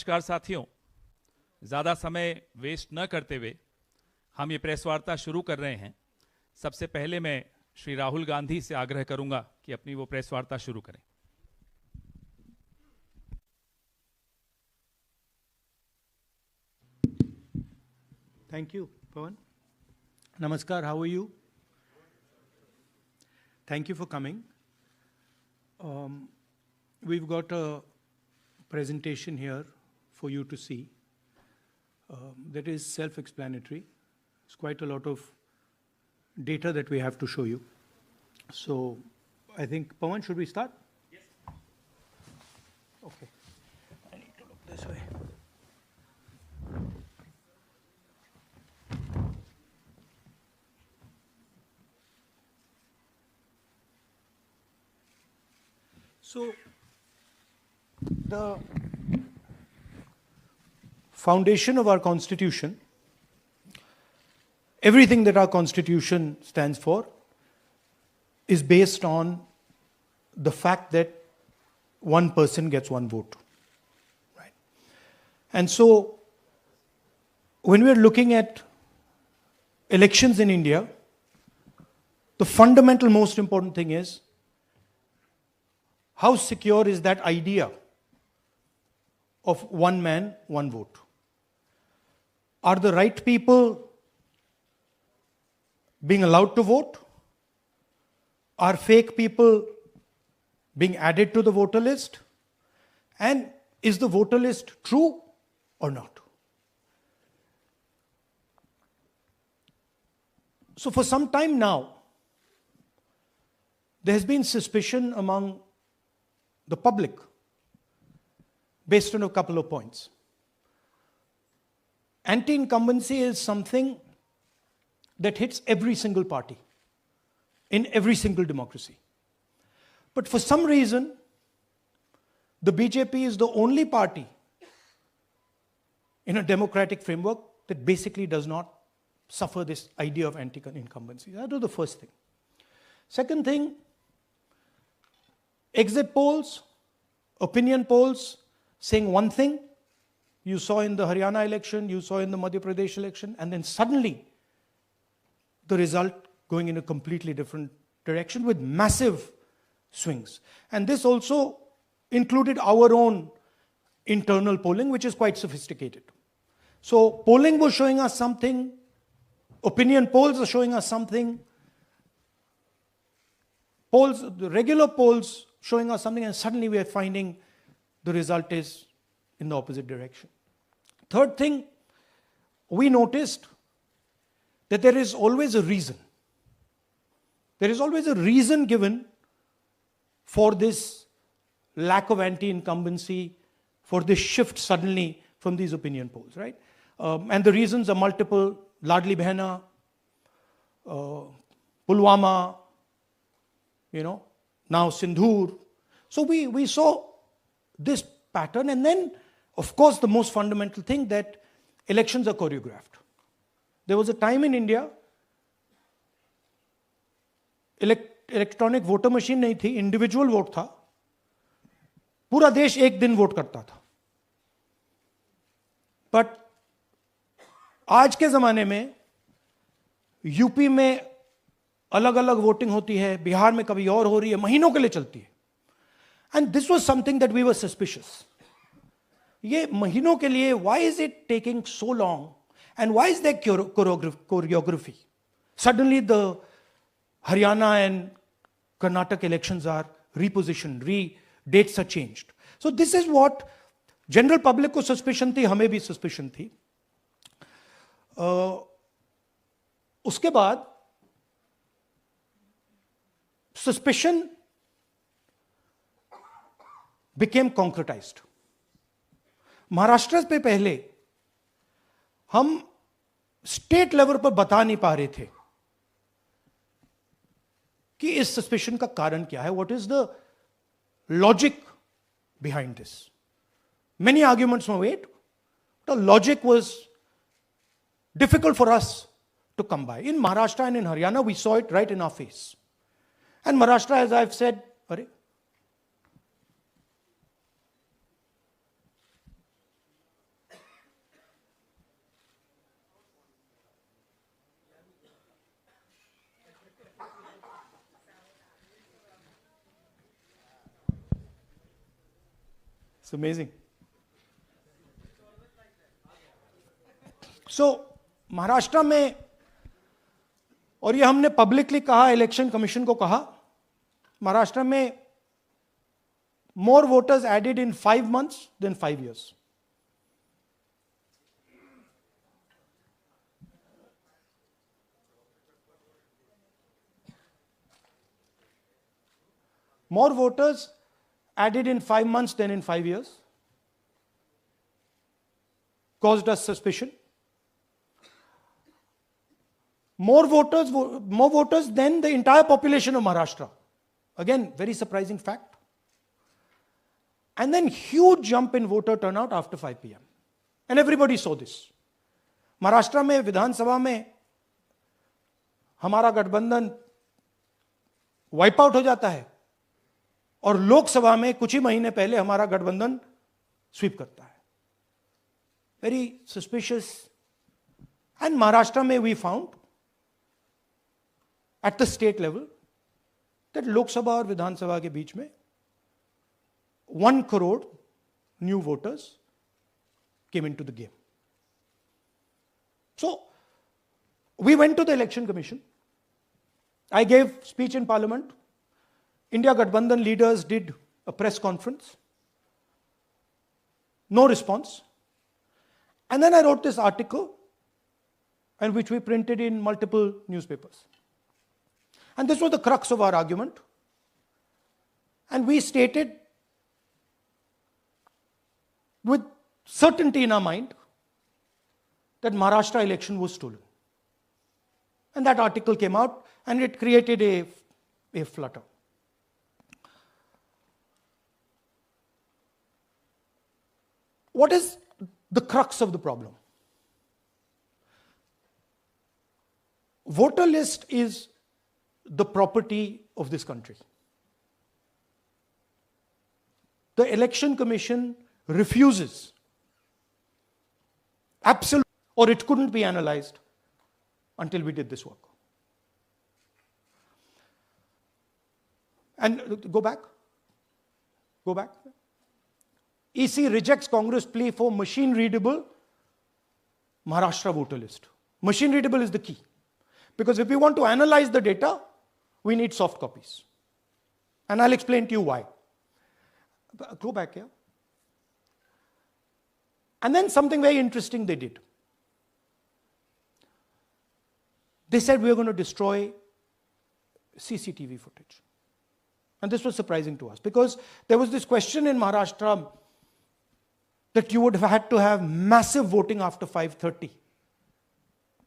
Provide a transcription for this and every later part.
नमस्कार साथियों, ज़्यादा समय वेस्ट न करते हुए हम ये प्रेस वार्ता शुरू कर रहे हैं। सबसे पहले मैं श्री राहुल गांधी से आग्रह करूंगा कि अपनी वो प्रेस वार्ता शुरू करें। Thank you, Pawan. Namaskar, how are you? Thank you for coming. We've got a presentation here for you to see that is self-explanatory. It's quite a lot of data that we have to show you. So I think, Pawan, should we start? Yes. Okay. I need to look this way. So the foundation of our Constitution, everything that our Constitution stands for, is based on the fact that one person gets one vote. Right? And so when we're looking at elections in India, the fundamental most important thing is how secure is that idea of one man, one vote? Are the right people being allowed to vote? Are fake people being added to the voter list? And is the voter list true or not? So for some time now, there has been suspicion among the public based on a couple of points. Anti-incumbency is something that hits every single party in every single democracy. But for some reason, the BJP is the only party in a democratic framework that basically does not suffer this idea of anti-incumbency. That was the first thing. Second thing, exit polls, opinion polls saying one thing, you saw in the Haryana election, you saw in the Madhya Pradesh election, and then suddenly the result going in a completely different direction with massive swings. And this also included our own internal polling, which is quite sophisticated. So polling was showing us something, opinion polls are showing us something, polls, the regular polls showing us something, and suddenly we are finding the result is in the opposite direction. Third thing, we noticed that there is always a reason. There is always a reason given for this lack of anti-incumbency, for this shift suddenly from these opinion polls, right? And the reasons are multiple: Ladli Behna, Pulwama, now Sindhur. So we saw this pattern, and then, of course, the most fundamental thing, that elections are choreographed. There was a time in India, electronic voter machine नहीं थी, individual vote था, पूरा देश एक दिन vote करता था. But आज के जमाने में यूपी में अलग अलग वोटिंग होती है, बिहार में कभी और हो रही है, महीनों के लिए चलती है. And this was something that we were suspicious. ये महीनों के लिए, why is it taking so long, and why is there choreography? Suddenly the Haryana and Karnataka elections are repositioned, dates are changed. So this is what general public को suspicion थी, हमें भी suspicion थी. उसके बाद suspicion became concretized. महाराष्ट्र पे पहले हम स्टेट लेवल पर बता नहीं पा रहे थे कि इस सस्पेशन का कारण क्या है, what is the logic behind this. Many arguments were made, the logic was difficult for us to come by. In Maharashtra and in Haryana we saw it right in our face. And Maharashtra, as I have said, अरे It's amazing. So, Maharashtra में, और ये हमने publicly कहा, election commission को कहा, महाराष्ट्र में more voters added in 5 months than 5 years. More voters added in 5 months than in 5 years. Caused us suspicion. More voters than the entire population of Maharashtra. Again, very surprising fact. And then huge jump in voter turnout after 5 p.m. And everybody saw this. Maharashtra में विधानसभा में हमारा गठबंधन wipe out हो जाता है और लोकसभा में कुछ ही महीने पहले हमारा गठबंधन स्वीप करता है. Very suspicious. एंड महाराष्ट्र में we found at the state level that Lok Sabha और विधानसभा के बीच में 1 crore new voters came into the game. So, we went to the election commission. I gave speech in parliament. India Gathbandhan leaders did a press conference. No response. And then I wrote this article, and which we printed in multiple newspapers. And this was the crux of our argument. And we stated with certainty in our mind that Maharashtra election was stolen. And that article came out and it created a flutter. What is the crux of the problem? Voter list is the property of this country. The Election Commission refuses, absolutely, or it couldn't be analyzed until we did this work. And go back. EC rejects Congress plea for machine readable Maharashtra voter list. Machine readable is the key. Because if we want to analyze the data, we need soft copies. And I'll explain to you why. Go back here. And then something very interesting they did. They said we are going to destroy CCTV footage. And this was surprising to us because there was this question in Maharashtra that you would have had to have massive voting after 5:30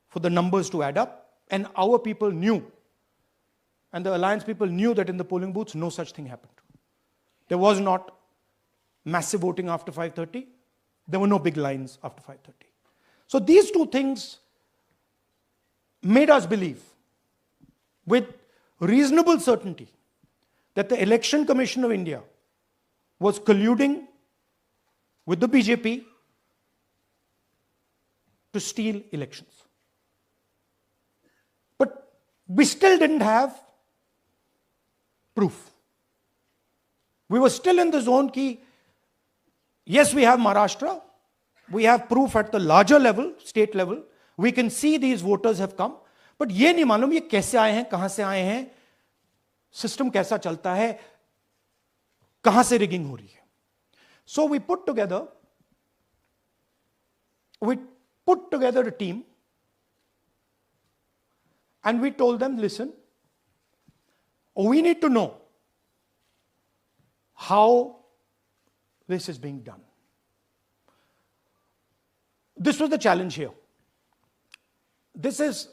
for the numbers to add up. And our people knew, and the alliance people knew that in the polling booths, no such thing happened. There was not massive voting after 5:30. There were no big lines after 5:30. So these two things made us believe with reasonable certainty that the Election Commission of India was colluding with the BJP to steal elections. But we still didn't have proof. We were still in the zone ki, yes, we have Maharashtra, we have proof at the larger level, state level, we can see these voters have come, but ये नहीं मालूम ये कैसे आए हैं, कहां से आए हैं, सिस्टम कैसा चलता है, कहां से रिगिंग हो रही है. So we put together a team and we told them, listen, we need to know how this is being done. This was the challenge here. This is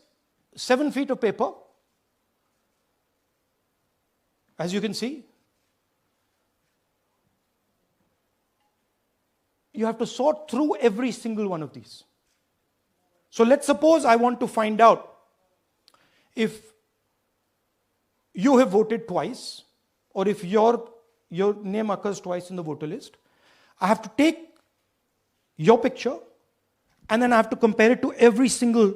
7 feet of paper. As you can see, you have to sort through every single one of these. So let's suppose I want to find out if you have voted twice or if your name occurs twice in the voter list. I have to take your picture and then I have to compare it to every single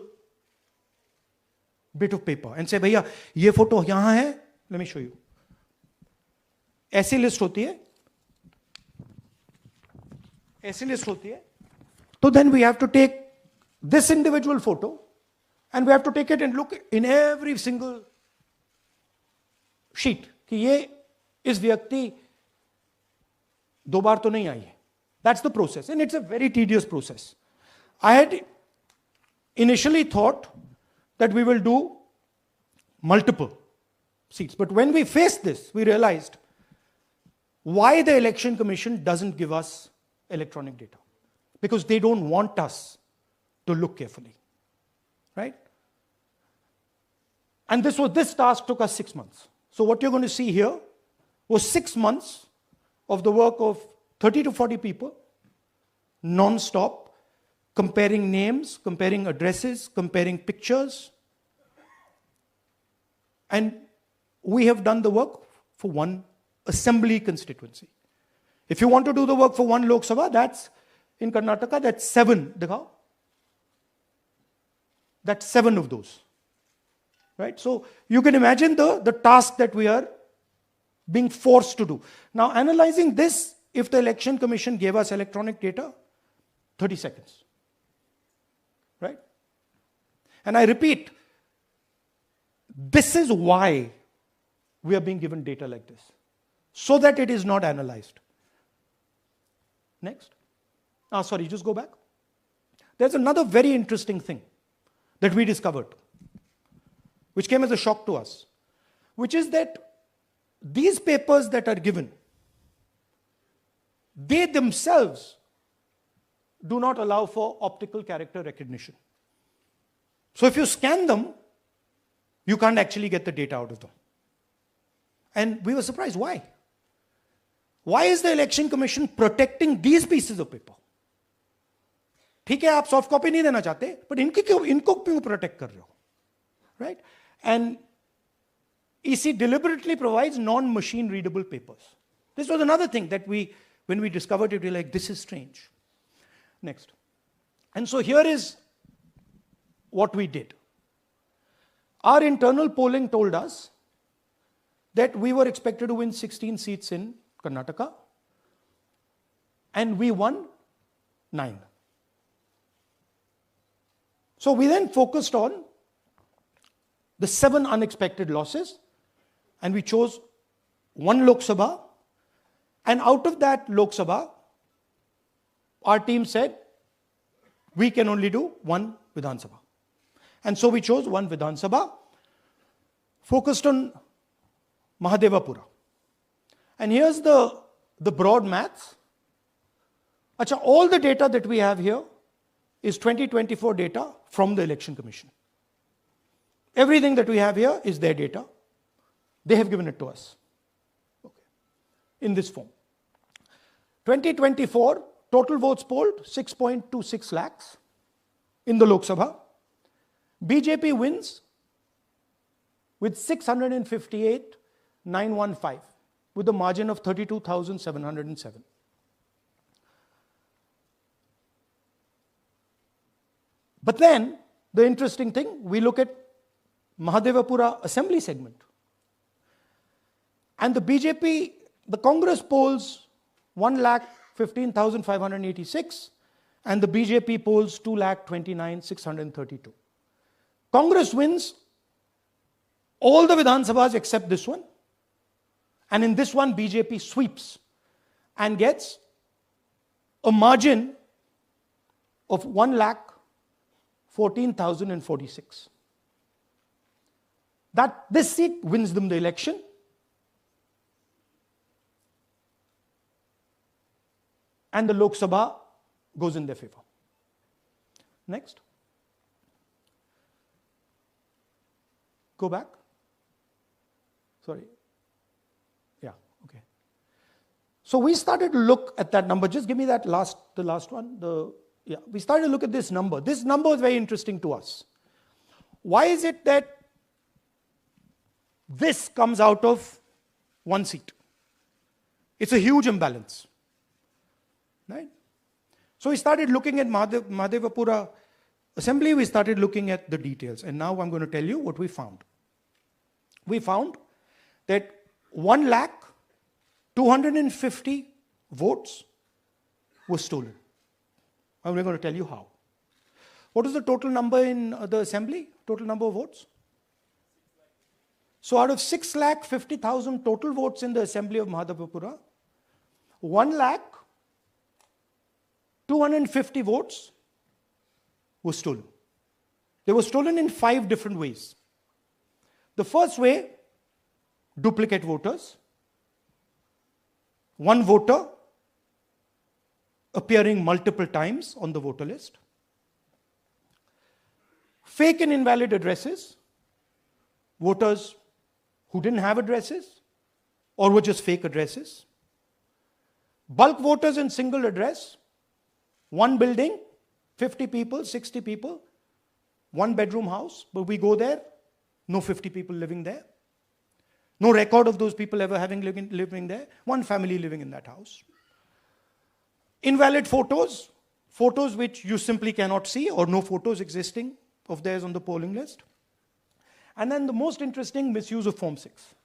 bit of paper and say, भैया ये photo यहां है, let me show you. ऐसी list होती है. ऐसी list होती है, तो then we have to take this individual photo and we have to take it and look in every single sheet कि ये इस व्यक्ति 2 बार तो नहीं आई है. That's the process, and it's a very tedious process. I had initially thought that we will do multiple seats, but when we faced this, we realized why the Election Commission doesn't give us electronic data. Because they don't want us to look carefully, right? And this task took us 6 months. So what you're going to see here was 6 months of the work of 30 to 40 people, non-stop, comparing names, comparing addresses, comparing pictures. And we have done the work for one assembly constituency. If you want to do the work for one Lok Sabha, that's in Karnataka, that's 7. Dikhao. That's 7 of those. Right? So you can imagine the task that we are being forced to do. Now, analyzing this, if the Election Commission gave us electronic data, 30 seconds. Right? And I repeat, this is why we are being given data like this, so that it is not analyzed. Next. Sorry, just go back. There's another very interesting thing that we discovered, which came as a shock to us, which is that these papers that are given, they themselves do not allow for optical character recognition. So if you scan them, you can't actually get the data out of them. And we were surprised. Why? Why is the Election Commission protecting these pieces of paper? ठीक है, आप soft copy नहीं देना चाहते, but इनको क्यों protect कर रहे हो? Right? And EC deliberately provides non-machine readable papers. This was another thing that when we discovered it, we were like, this is strange. Next. And so here is what we did. Our internal polling told us that we were expected to win 16 seats in Karnataka, and we won 9. So we then focused on the 7 unexpected losses, and we chose 1 Lok Sabha, and out of that Lok Sabha, our team said, we can only do 1 Vidhan Sabha. And so we chose 1 Vidhan Sabha, focused on Mahadevapura. And here's the broad maths. Achha, all the data that we have here is 2024 data from the Election Commission. Everything that we have here is their data. They have given it to us. Okay. In this form. 2024, total votes polled, 6.26 lakhs in the Lok Sabha. BJP wins with 658,915 with a margin of 32,707. But then, the interesting thing, we look at Mahadevapura assembly segment. And the BJP, the Congress polls 1,15,586 and the BJP polls 2,29,632. Congress wins all the Vidhan Sabhas except this one. And in this one, BJP sweeps and gets a margin of 1,14,046. This seat wins them the election. And the Lok Sabha goes in their favor. Next. Go back. Sorry. Yeah, okay. So we started to look at that number. Just give me the last one. We started to look at this number. This number was very interesting to us. Why is it that this comes out of 1 seat? It's a huge imbalance. Right? So we started looking at Mahadevapura assembly, we started looking at the details. And now I'm going to tell you what we found. We found that 1,250,000 votes was stolen. And we're going to tell you how. What is the total number in the assembly? Total number of votes? So out of 6,50,000 total votes in the assembly of Mahadevapura, 1,250,000 votes were stolen. They were stolen in 5 different ways. The first way, duplicate voters. One voter appearing multiple times on the voter list. Fake and invalid addresses. Voters who didn't have addresses or were just fake addresses. Bulk voters in single address. One building, 50 people, 60 people, 1 bedroom house, but we go there, no 50 people living there. No record of those people ever having living there. One family living in that house. Invalid photos, photos which you simply cannot see or no photos existing of theirs on the polling list. And then the most interesting, misuse of Form 6.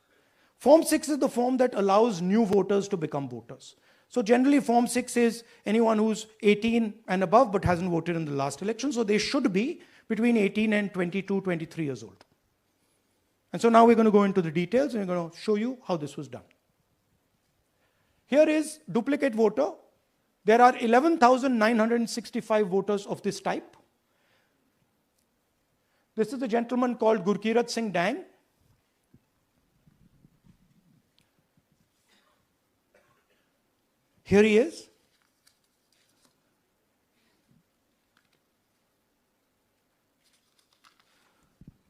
Form 6 is the form that allows new voters to become voters. So generally Form 6 is anyone who's 18 and above but hasn't voted in the last election. So they should be between 18 and 22, 23 years old. And so now we're going to go into the details and we're going to show you how this was done. Here is duplicate voter. There are 11,965 voters of this type. This is a gentleman called Gurkirat Singh Dang. Here he is.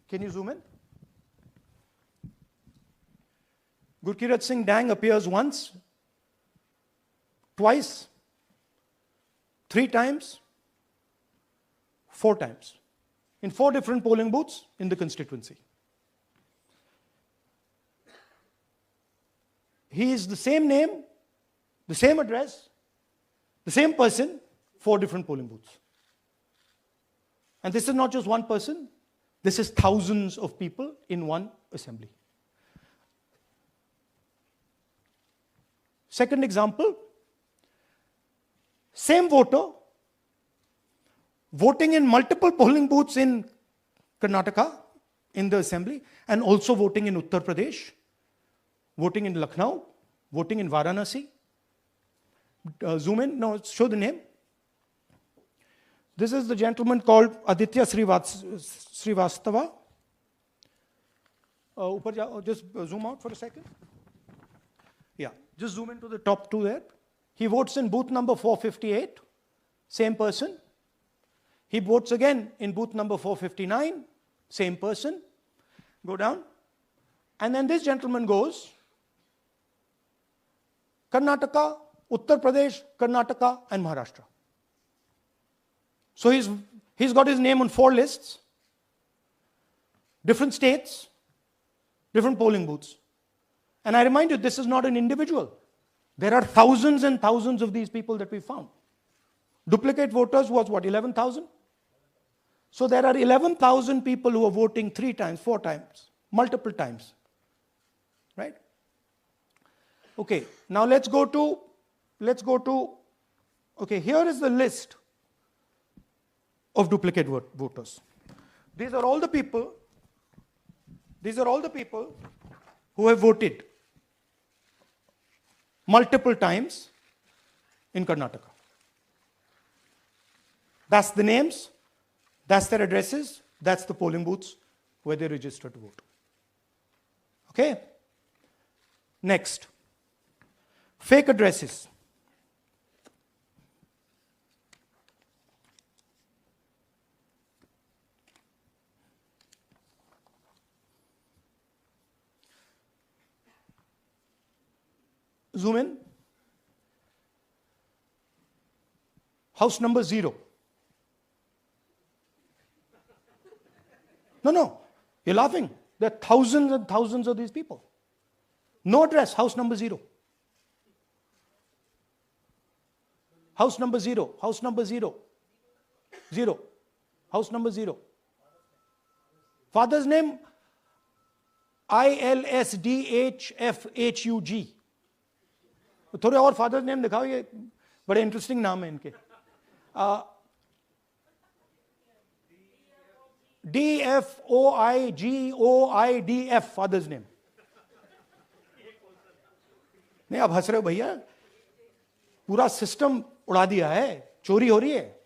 Can you zoom in? Gurkirat Singh Dang appears once, twice, 3 times, 4 times. In 4 different polling booths in the constituency. He is the same name, the same address, the same person, 4 different polling booths. And this is not just one person, this is thousands of people in one assembly. Second example, same voter, voting in multiple polling booths in Karnataka, in the assembly, and also voting in Uttar Pradesh, voting in Lucknow, voting in Varanasi. Zoom in, no, show the name. This is the gentleman called Aditya Srivastava. Just zoom out for a second. Yeah, just zoom into the top 2 there. He votes in booth number 458, same person. He votes again in booth number 459, same person. Go down. And then this gentleman goes, Karnataka, Uttar Pradesh, Karnataka, and Maharashtra. So he's got his name on 4 lists, different states, different polling booths. And I remind you, this is not an individual. There are thousands and thousands of these people that we found. Duplicate voters was what, 11,000? So there are 11,000 people who are voting 3 times, 4 times, multiple times. Right? Okay, now let's go to, okay, here is the list of duplicate voters. These are all the people who have voted multiple times in Karnataka. That's the names, that's their addresses, that's the polling booths where they register to vote. Okay? Next, fake addresses. Zoom in. House number 0. No, you're laughing. There are thousands and thousands of these people. No address, house number 0. House number 0, house number 0. 0. House number 0. Father's name, ILSDHFHUG. थोड़े और father's name दिखाओ, ये बड़े interesting नाम है इनके. DFOIGOIDF, father's name. नहीं, आप हंस रहे हो भैया, पूरा सिस्टम उड़ा दिया है, चोरी हो रही है.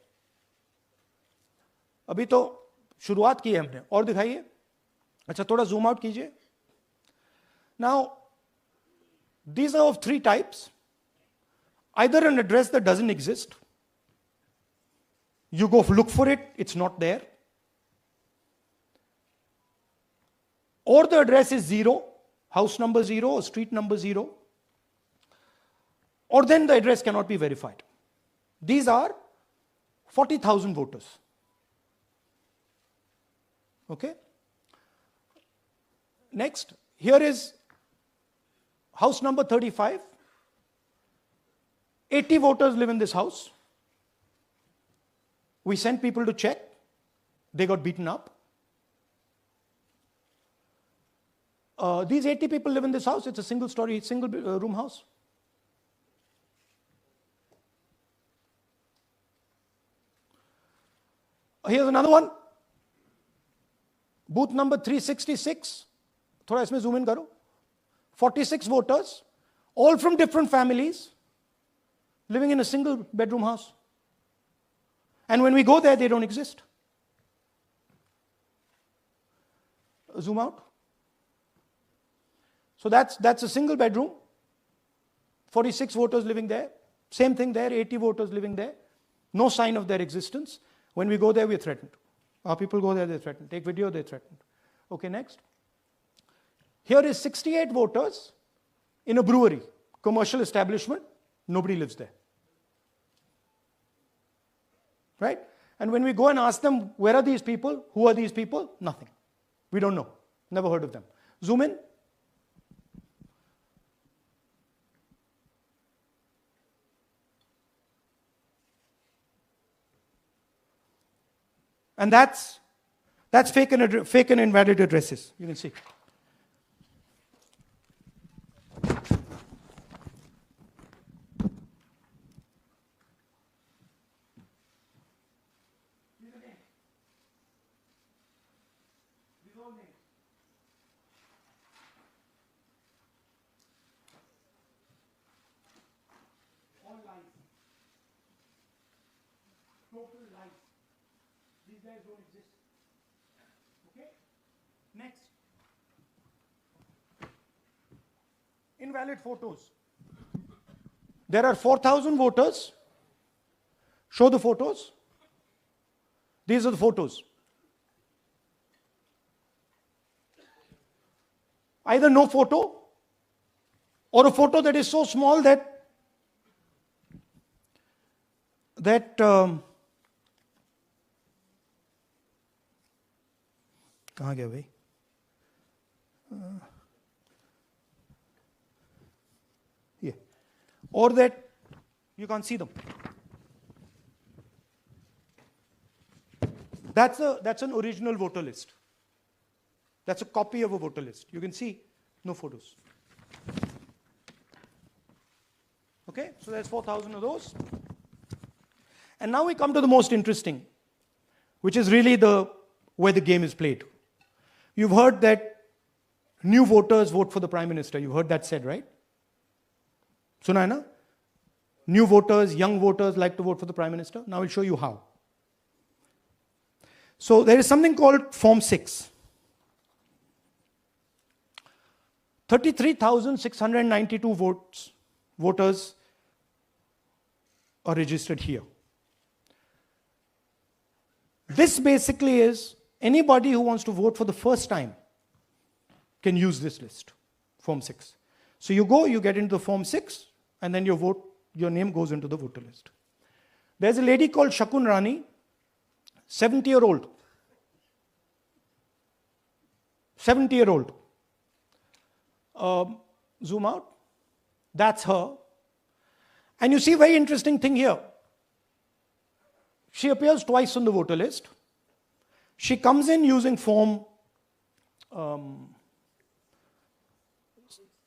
अभी तो शुरुआत की है हमने. और दिखाइए. अच्छा, थोड़ा जूम आउट कीजिए. Now these are of three types. Either an address that doesn't exist, you go look for it, it's not there, or the address is 0, house number 0 or street number 0, or then the address cannot be verified. These are 40,000 voters. Okay? Next, here is house number 35. 80 voters live in this house. We sent people to check. They got beaten up. These 80 people live in this house. It's a single story, single room house. Here's another one. Booth number 366. थोड़ा इसमें zoom in करो. 46 voters, all from different families, living in a single bedroom house. And when we go there, they don't exist. Zoom out. So that's a single bedroom. 46 voters living there. Same thing there, 80 voters living there. No sign of their existence. When we go there, we're threatened. Our people go there, they're threatened. Take video, they're threatened. Okay, next. Here is 68 voters in a brewery, commercial establishment. Nobody lives there. Right? And when we go and ask them, where are these people? Who are these people? Nothing. We don't know. Never heard of them. Zoom in. And that's fake and invalid addresses. You can see. Total lies. These guys don't exist. Okay? Next. Invalid photos. There are 4,000 voters. Show the photos. These are the photos. Either no photo or a photo that is so small that कहाँ गया भाई? Yeah. Or that you can't see them. That's an original voter list. That's a copy of a voter list. You can see no photos. Okay, so there's 4,000 of those. And now we come to the most interesting, which is really where the game is played. You've heard that new voters vote for the Prime Minister. You've heard that said, right? Suna hai na? New voters, young voters like to vote for the Prime Minister. Now I'll show you how. So there is something called Form 6. 33,692 voters are registered here. This basically is anybody who wants to vote for the first time can use this list, Form 6. So you go, you get into the Form 6, and then your name goes into the voter list. There's a lady called Shakun Rani, 70-year-old. 70-year-old. Zoom out. That's her. And you see a very interesting thing here. She appears twice on the voter list. She comes in using Form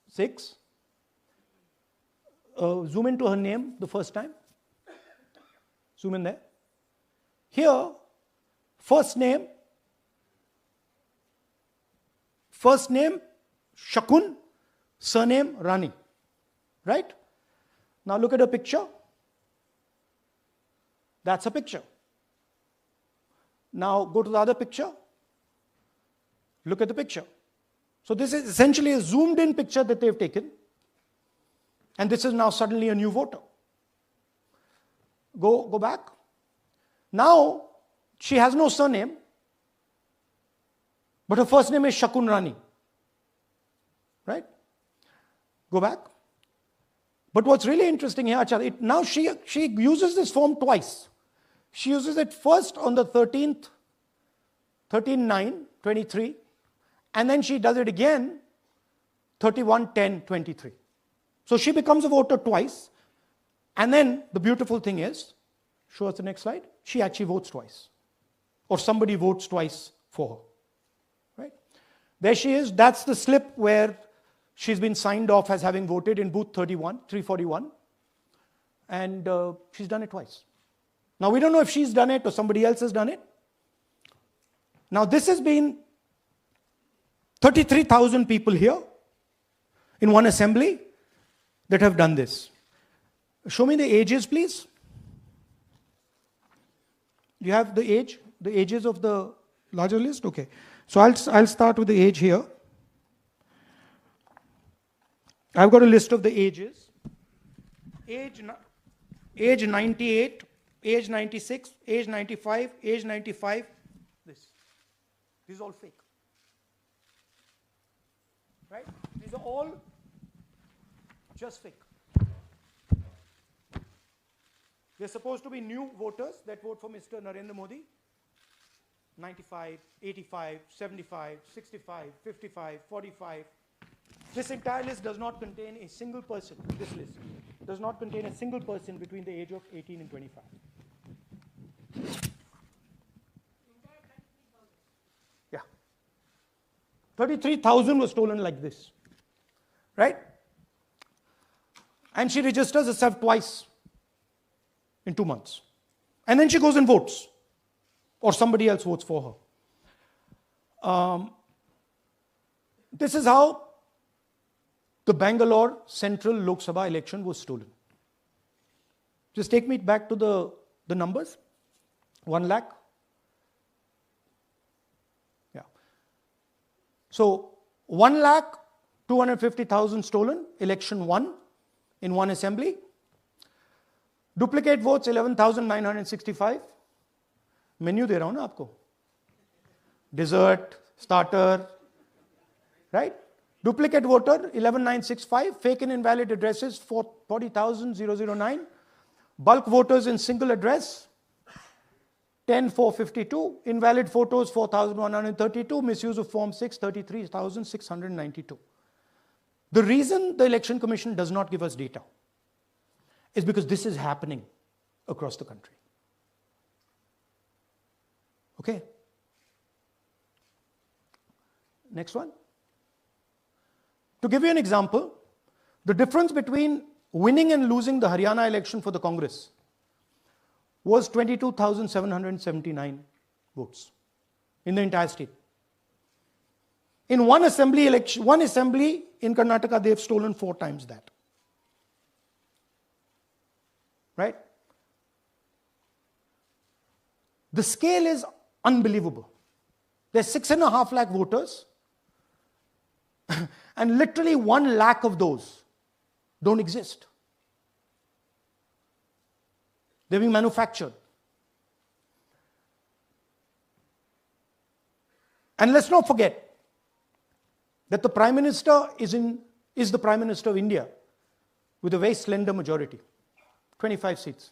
6. Zoom into her name the first time. Zoom in there. Here, first name Shakun, surname Rani. Right? Now look at a picture. That's a picture. Now go to the other picture. Look at the picture. So this is essentially a zoomed in picture that they've taken. And this is now suddenly a new voter. Go back. Now she has no surname, but her first name is Shakun Rani. Right? Go back. But what's really interesting here, now she uses this form twice. She uses it first on the 13th, 13/9/23, and then she does it again 31/10/23. So she becomes a voter twice, and then the beautiful thing is, show us the next slide, she actually votes twice. Or somebody votes twice for her. Right? There she is, that's the slip where she's been signed off as having voted in booth 341, and she's done it twice. Now we don't know if she's done it or somebody else has done it. Now this has been 33,000 people here in one assembly that have done this. Show me the ages, please. You have the ages of the larger list? Okay. So I'll start with the age here. I've got a list of the ages. Age 98, age 96, age 95, age 95. This is all fake. Right? These are all just fake. They're supposed to be new voters that vote for Mr. Narendra Modi. 95, 85, 75, 65, 55, 45. This entire list does not contain a single person. This list does not contain a single person between the age of 18 and 25. Yeah. 33,000 was stolen like this. Right? And she registers herself twice in 2 months. And then she goes and votes. Or somebody else votes for her. This is how the Bangalore Central Lok Sabha election was stolen. Just take me back to the numbers. 1 lakh. Yeah. So 1,250,000 stolen, election won in one assembly. Duplicate votes 11,965. Menu दे रहा हूं ना आपको. Dessert, starter, right? Duplicate voter 11,965. Fake and invalid addresses 40,009. Bulk voters in single address 10,452. Invalid photos 4,132. Misuse of Form 6 33,692. The reason the Election Commission does not give us data is because this is happening across the country. Okay. Next one. To give you an example, the difference between winning and losing the Haryana election for the Congress was 22,779 votes in the entire state. In one assembly in Karnataka, they've stolen 4 times that. Right? The scale is unbelievable. There's 6.5 lakh voters, and literally 1 lakh of those don't exist. They're being manufactured. And let's not forget that the Prime Minister is the Prime Minister of India with a very slender majority, 25 seats.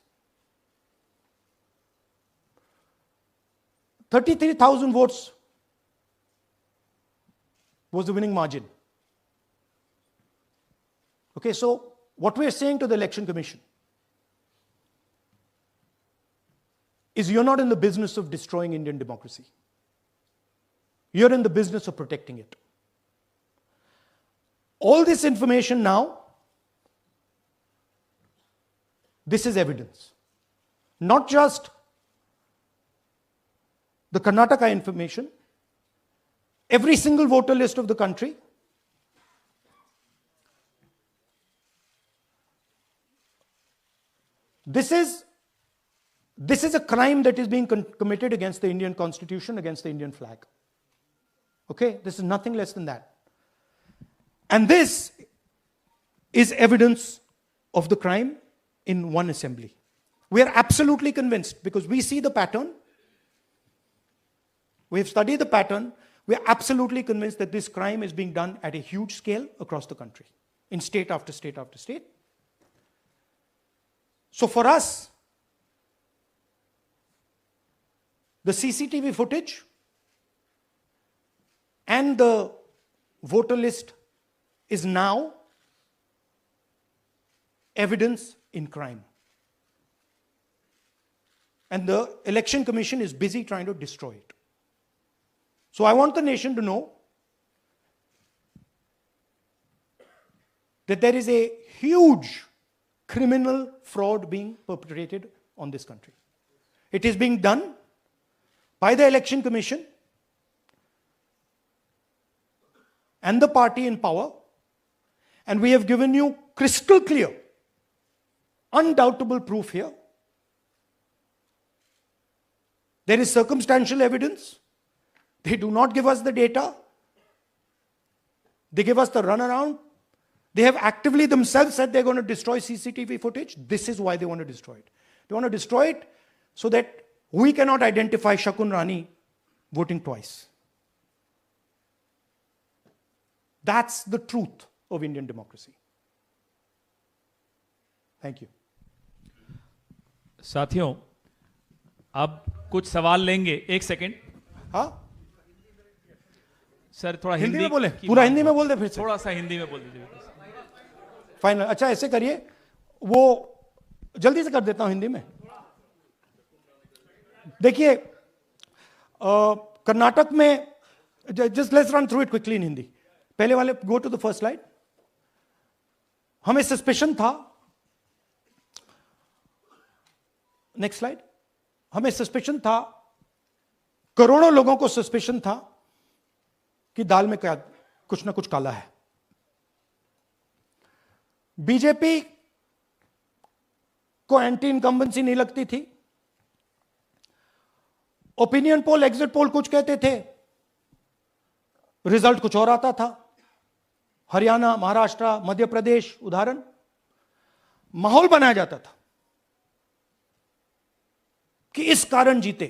33,000 votes was the winning margin. Okay, so what we are saying to the Election Commission is you're not in the business of destroying Indian democracy. You're in the business of protecting it. All this information now, this is evidence. not just the Karnataka information, every single voter list of the country. This is a crime that is being committed against the Indian Constitution, against the Indian flag. Okay, this is nothing less than that. And this is evidence of the crime in one assembly. We are absolutely convinced, because we see the pattern. We have studied the pattern. We are absolutely convinced that this crime is being done at a huge scale across the country, in state after state after state. So for us, the CCTV footage and the voter list is now evidence in crime. And the Election Commission is busy trying to destroy it. So I want the nation to know that there is a huge criminal fraud being perpetrated on this country. It is being done by the Election Commission and the party in power, and we have given you crystal clear, undoubtable proof here. There is circumstantial evidence. They do not give us the data. They give us the runaround. They have actively themselves said they're going to destroy CCTV footage. This is why they want to destroy it. They want to destroy it so that we cannot identify Shakun Rani voting twice. That's the truth of Indian democracy. Thank you. साथियों, अब कुछ सवाल लेंगे. एक second. हाँ, sir थोड़ा हिंदी हिंदी में बोले, पूरा हिंदी में बोल दे फिर से. थोड़ा सा हिंदी में बोल दीजिए. फाइनल. अच्छा ऐसे करिए, वो जल्दी से कर देता हूं हिंदी में. देखिए, कर्नाटक में, just let's run through it quickly in Hindi. पहले वाले, go to the first slide. हमें सस्पेशन था. Next slide. हमें सस्पेशन था, करोड़ों लोगों को सस्पेशन था कि दाल में क्या कुछ ना कुछ काला है. बीजेपी को एंटी इनकम्बेंसी नहीं लगती थी. ओपिनियन पोल, एग्जिट पोल कुछ कहते थे, रिजल्ट कुछ और आता था. हरियाणा, महाराष्ट्र, मध्य प्रदेश उदाहरण. माहौल बनाया जाता था कि इस कारण जीते.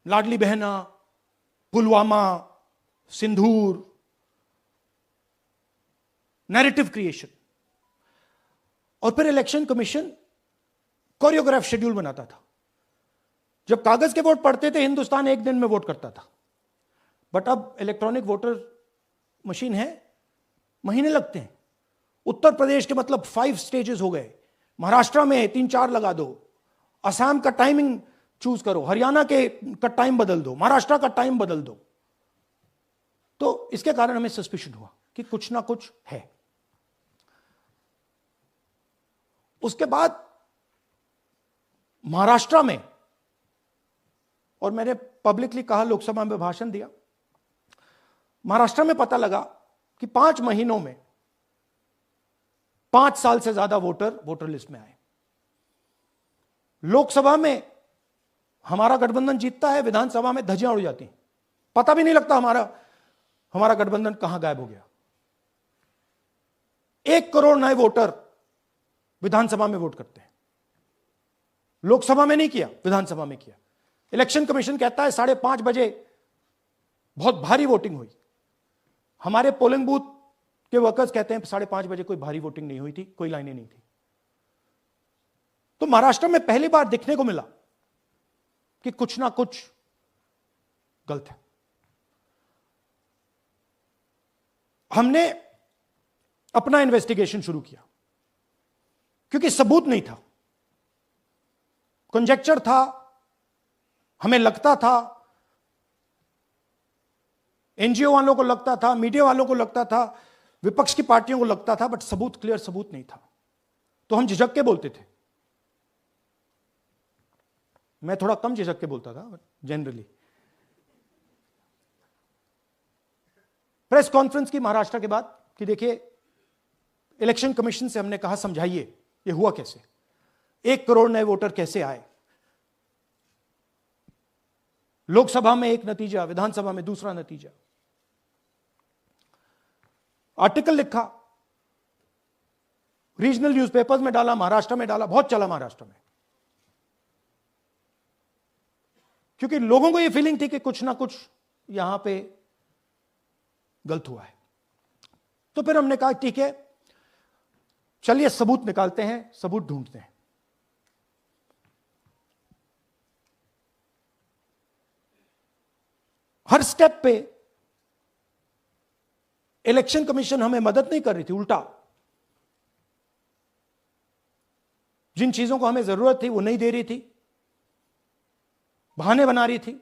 लाडली बहना, पुलवामा, सिंदूर, नैरेटिव क्रिएशन. और फिर इलेक्शन कमीशन कोरियोग्राफ शेड्यूल बनाता था. जब कागज के वोट पड़ते थे, हिंदुस्तान एक दिन में वोट करता था. बट अब इलेक्ट्रॉनिक वोटर मशीन है, महीने लगते हैं. उत्तर प्रदेश के मतलब 5 स्टेजेस हो गए. महाराष्ट्र में 3-4 लगा दो. असम का टाइमिंग चूज करो, हरियाणा का टाइम बदल दो, महाराष्ट्र का टाइम बदल दो. तो इसके कारण हमें सस्पिशन हुआ कि कुछ ना कुछ है. उसके बाद महाराष्ट्र में, और मैंने पब्लिकली कहा, लोकसभा में भाषण दिया, महाराष्ट्र में पता लगा कि 5 महीनों में 5 साल से ज्यादा वोटर लिस्ट में आए. लोकसभा में हमारा गठबंधन जीतता है, विधानसभा में धज्जियां उड़ जाती हैं. पता भी नहीं लगता हमारा गठबंधन कहां गायब हो गया. 1 करोड़ नए वोटर विधानसभा में वोट करते हैं. लोकसभा में नहीं किया, विधानसभा में किया. इलेक्शन कमीशन कहता है 5:30 बजे बहुत भारी वोटिंग हुई. हमारे पोलिंग बूथ के वर्कर्स कहते हैं 5:30 बजे कोई भारी वोटिंग नहीं हुई थी, कोई लाइनें नहीं थी. तो महाराष्ट्र में पहली बार दिखने को मिला कि कुछ ना कुछ गलत है. हमने अपना इन्वेस्टिगेशन शुरू किया क्योंकि सबूत नहीं था, कंजेक्चर था. हमें लगता था, एनजीओ वालों को लगता था, मीडिया वालों को लगता था, विपक्ष की पार्टियों को लगता था, बट सबूत, क्लियर सबूत नहीं था. तो हम झिझक के बोलते थे मैं थोड़ा कम झिझक के बोलता था जनरली। प्रेस कॉन्फ्रेंस की महाराष्ट्र के बाद कि देखिए इलेक्शन कमीशन से हमने कहा समझाइए ये हुआ कैसे, 1 करोड़ नए वोटर कैसे आए, लोकसभा में एक नतीजा, विधानसभा में दूसरा नतीजा। आर्टिकल लिखा, रीजनल न्यूज़पेपर्स में डाला, महाराष्ट्र में डाला, बहुत चला महाराष्ट्र में, क्योंकि लोगों को यह फीलिंग थी कि कुछ ना कुछ यहां पे गलत हुआ है। तो फिर हमने कहा ठीक है चलिए सबूत निकालते हैं, सबूत ढूंढते हैं। हर स्टेप पे इलेक्शन कमीशन हमें मदद नहीं कर रही थी, उल्टा जिन चीजों को हमें जरूरत थी वो नहीं दे रही थी, बहाने बना रही थी।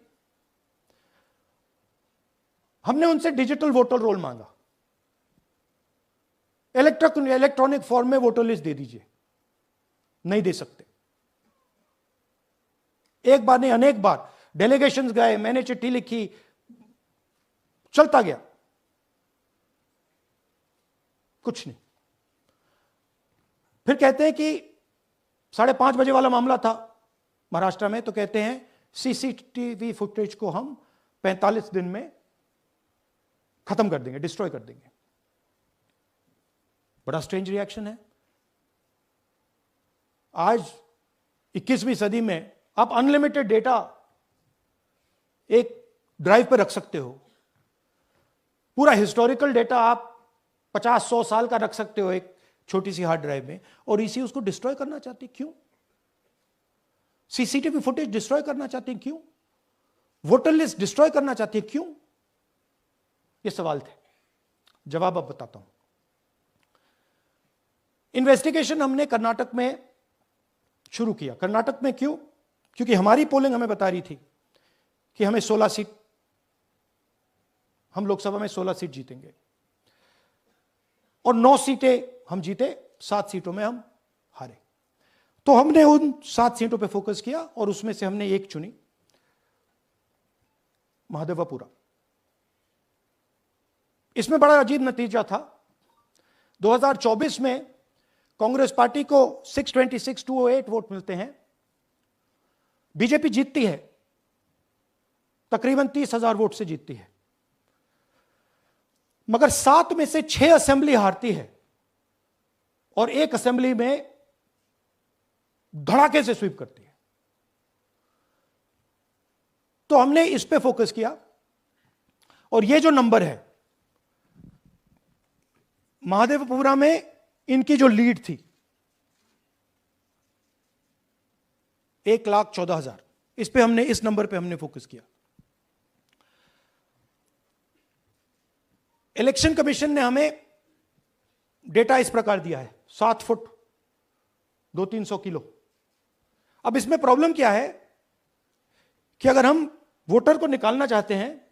हमने उनसे डिजिटल वोटर रोल मांगा, इलेक्ट्रॉनिक फॉर्म में वोटर लिस्ट दे दीजिए, नहीं दे सकते। एक बार नहीं अनेक बार डेलीगेशंस गए, मैंने चिट्ठी लिखी, चलता गया, कुछ नहीं। फिर कहते हैं कि 5:30 बजे वाला मामला था महाराष्ट्र में, तो कहते हैं सीसीटीवी फुटेज को हम 45 दिन में खत्म कर देंगे, डिस्ट्रॉय कर देंगे। बड़ा स्ट्रेंज रिएक्शन है। आज 21वीं सदी में आप अनलिमिटेड डेटा एक ड्राइव पर रख सकते हो, पूरा हिस्टोरिकल डेटा आप 50-100 साल का रख सकते हो एक छोटी सी हार्ड ड्राइव में, और इसी उसको डिस्ट्रॉय करना चाहती क्यों? सीसीटीवी फुटेज डिस्ट्रॉय करना चाहती हैं क्यों? वोटर लिस्ट डिस्ट्रॉय करना चाहती है क्यों? ये सवाल थे, जवाब अब बताता हूं। इन्वेस्टिगेशन हमने कर्नाटक में शुरू किया। कर्नाटक में क्यों? क्योंकि हमारी पोलिंग हमें बता रही थी कि हमें 16 सीट, हम लोकसभा में 16 सीट जीतेंगे और 9 सीटें हम जीते, 7 सीटों में हम हारे। तो हमने उन 7 सीटों पे फोकस किया और उसमें से हमने एक चुनी, महादेवपुरा। इसमें बड़ा अजीब नतीजा था। 2024 में कांग्रेस पार्टी को 626-208 वोट मिलते हैं, बीजेपी जीतती है, तकरीबन 30,000 वोट से जीतती है, मगर 7 में से 6 असेंबली हारती है और 1 असेंबली में धड़ाके से स्वीप करती है। तो हमने इस पे फोकस किया और ये जो नंबर है, महादेवपुरा में इनकी जो लीड थी 1,14,000, इस पे हमने, इस नंबर पे हमने फोकस किया। इलेक्शन कमीशन ने हमें डेटा इस प्रकार दिया है, 7 फुट 200-300 किलो। अब इसमें प्रॉब्लम क्या है कि अगर हम वोटर को निकालना चाहते हैं,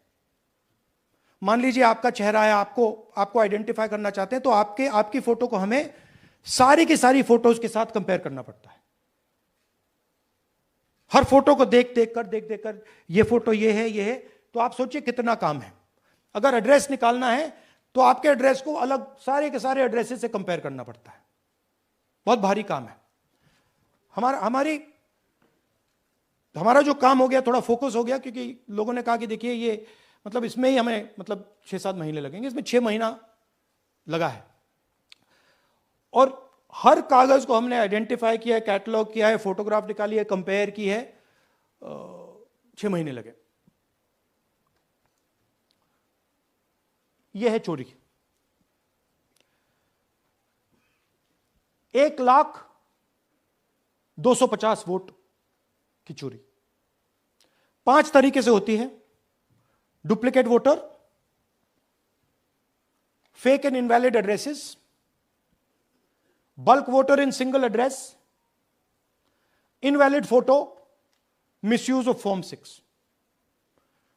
मान लीजिए आपका चेहरा है, आपको आइडेंटिफाई करना चाहते हैं, तो आपकी फोटो को हमें सारी की सारी फोटोज के साथ कंपेयर करना पड़ता है। हर फोटो को देख कर ये फोटो ये है, तो आप सोचिए कितना काम है। अगर एड्रेस निकालना है तो आपके एड्रेस को अलग सारे के सारे एड्रेसेस से कंपेयर करना पड़ता है, बहुत भारी काम है। हमारा जो काम हो गया, थोड़ा फोकस हो गया, क्योंकि लोगों ने कहा कि देखिए ये मतलब इसमें ही हमें मतलब 6-7 महीने लगेंगे, इसमें 6 महीना लगा है और हर कागज को हमने आइडेंटिफाई किया है, कैटलॉग किया है, फोटोग्राफ निकाली है, कंपेयर की है, 6 महीने लगे। यह है चोरी। 1,02,50 वोट की चोरी 5 तरीके से होती है। Duplicate voter, fake and invalid addresses, bulk voter in single address, invalid photo, misuse of form 6।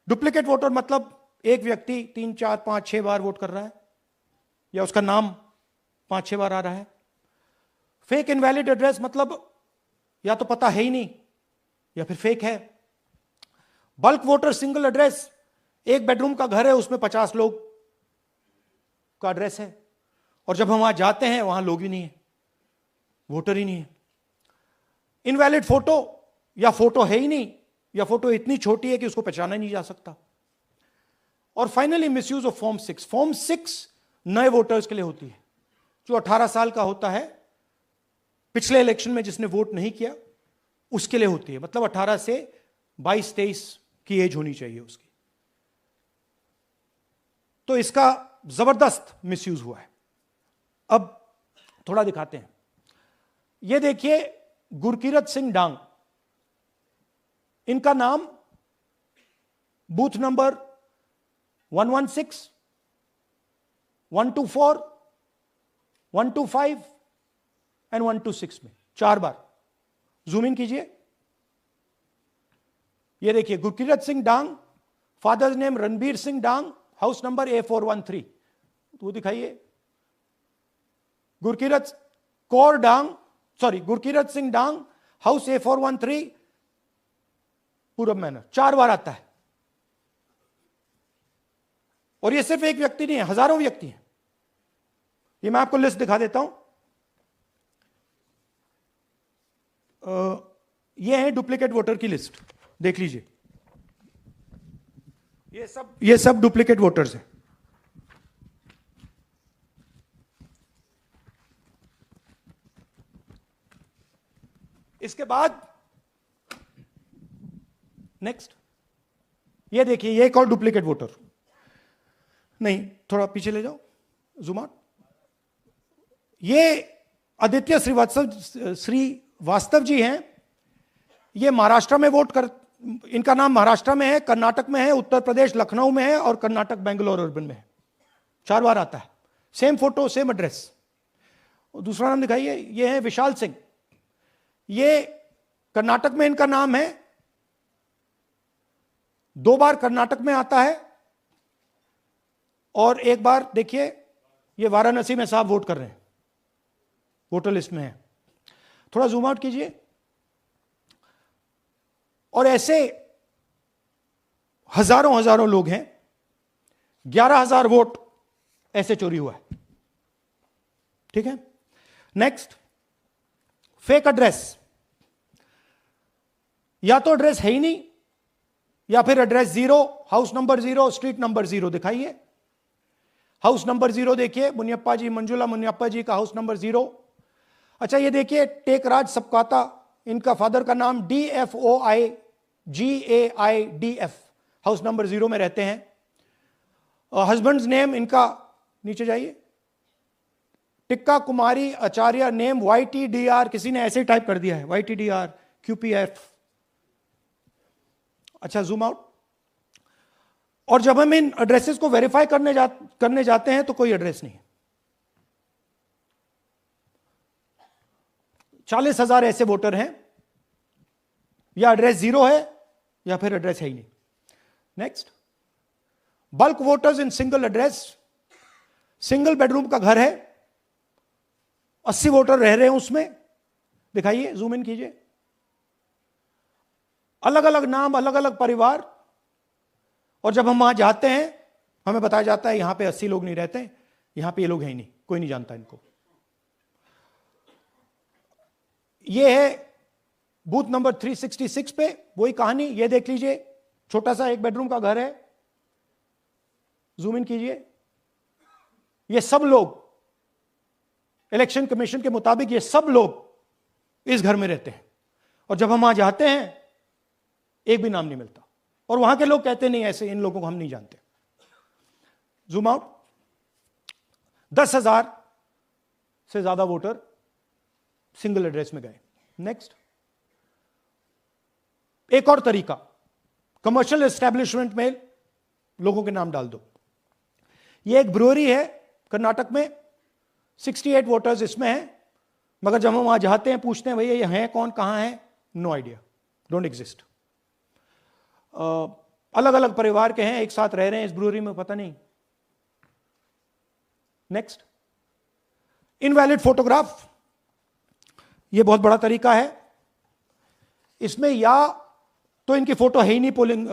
Duplicate voter मतलब एक व्यक्ति 3, 4, 5, 6 बार वोट कर रहा है या उसका नाम 5-6 बार आ रहा है। फेक इनवैलिड एड्रेस मतलब या तो पता है ही नहीं या फिर फेक है। बल्क वोटर सिंगल एड्रेस, एक बेडरूम का घर है, उसमें 50 लोग का एड्रेस है, और जब हम वहां जाते हैं वहां लोग ही नहीं है, वोटर ही नहीं है। इनवैलिड फोटो, या फोटो है ही नहीं, या फोटो इतनी छोटी है कि उसको पहचाना ही नहीं जा सकता। और finally misuse of form 6। Form 6 नए वोटर्स के लिए होती है, जो 18 साल का होता है, पिछले इलेक्शन में जिसने वोट नहीं किया उसके लिए होती है। मतलब 18 से 22-23 की एज होनी चाहिए उसकी। तो इसका जबरदस्त मिसयूज हुआ है। अब थोड़ा दिखाते हैं। यह देखिए गुरकीरत सिंह डांग, इनका नाम बूथ नंबर 116, 124, 125 एंड 126 में 4 बार। जूम इन कीजिए। यह देखिए गुरकीरत सिंह डांग, फादर्स नेम रणबीर सिंह डांग, हाउस नंबर A413। तो दिखाइए गुरकीरत कौर डांग, सॉरी गुरकीरत सिंह डांग, हाउस A413, पूरब मैनर। 4 बार आता है। और ये सिर्फ एक व्यक्ति नहीं है, हजारों व्यक्ति हैं। ये मैं आपको लिस्ट दिखा देता हूं। ये है डुप्लीकेट वोटर की लिस्ट, देख लीजिए। ये सब डुप्लीकेट वोटर्स हैं। इसके बाद नेक्स्ट, ये देखिए, ये एक और डुप्लीकेट वोटर। नहीं, थोड़ा पीछे ले जाओ, जूम आउट। ये आदित्य श्रीवास्तव जी हैं। ये महाराष्ट्र में वोट कर, इनका नाम महाराष्ट्र में है, कर्नाटक में है, उत्तर प्रदेश लखनऊ में है, और कर्नाटक बेंगलोर अर्बन में है। 4 बार आता है। Same photo, same address. दूसरा नाम दिखाइए। ये है विशाल सिंह। ये कर्नाटक में इनका नाम है, 2 बार कर्नाटक में आता है, और 1 बार देखिए ये वाराणसी में साहब वोट कर रहे हैं, वोटर लिस्ट में है। थोड़ा जूम आउट कीजिए। और ऐसे हजारों लोग हैं। 11,000 वोट ऐसे चोरी हुआ है। ठीक है। Next, fake address. या तो एड्रेस है ही नहीं, या फिर address 0, house number 0, street number 0। दिखाइए हाउस नंबर 0, देखिए मुनियप्पा जी, मंजुला मुनियप्पा जी का हाउस नंबर 0। अच्छा, ये देखिए टेकराज सबकाता, इनका फादर का नाम DFOIGAIDF, हाउस नंबर 0 में रहते हैं। हस्बैंड्स नेम इनका, नीचे जाइए, टिक्का कुमारी आचार्य, नेम YTDR, किसी ने ऐसे ही टाइप कर दिया है, YTDR QPF। अच्छा, जूम आउट। और जब हम इन एड्रेसेस को वेरीफाई करने जाते हैं तो कोई एड्रेस नहीं है। 40,000 ऐसे वोटर हैं, या एड्रेस 0 है या फिर एड्रेस है ही नहीं। Next, bulk voters in single address. Single bedroom का घर है, 80 वोटर रह रहे हैं उसमें। दिखाइए, जूम इन कीजिए। अलग अलग नाम, अलग अलग परिवार, और जब हम वहां जाते हैं हमें बताया जाता है यहां पे 80 लोग नहीं रहते, यहां पे ये लोग हैं ही नहीं, कोई नहीं जानता इनको। ये है बूथ नंबर 366 पे वही कहानी। ये देख लीजिए, छोटा सा 1 बेडरूम का घर है। जूम इन कीजिए। ये सब लोग, इलेक्शन कमीशन के मुताबिक ये सब लोग इस घर में रहते हैं, और जब हम वहां जाते हैं एक भी नाम नहीं मिलता, और वहां के लोग कहते नहीं, ऐसे इन लोगों को हम नहीं जानते। Zoom out. 10,000 से ज्यादा वोटर सिंगल एड्रेस में गए। नेक्स्ट, एक और तरीका, कमर्शियल एस्टेब्लिशमेंट में लोगों के नाम डाल दो। ये एक ब्रूअरी है कर्नाटक में, 68 वोटर्स इसमें हैं, मगर जब हम वहां जाते हैं पूछते हैं भैया ये हैं कौन, कहां है, नो आइडिया, डोंट एग्जिस्ट। अलग अलग परिवार के हैं, एक साथ रह रहे हैं इस ब्रूअरी में, पता नहीं। Next, invalid photograph. यह बहुत बड़ा तरीका है। इसमें या तो इनकी फोटो है ही नहीं पोलिंग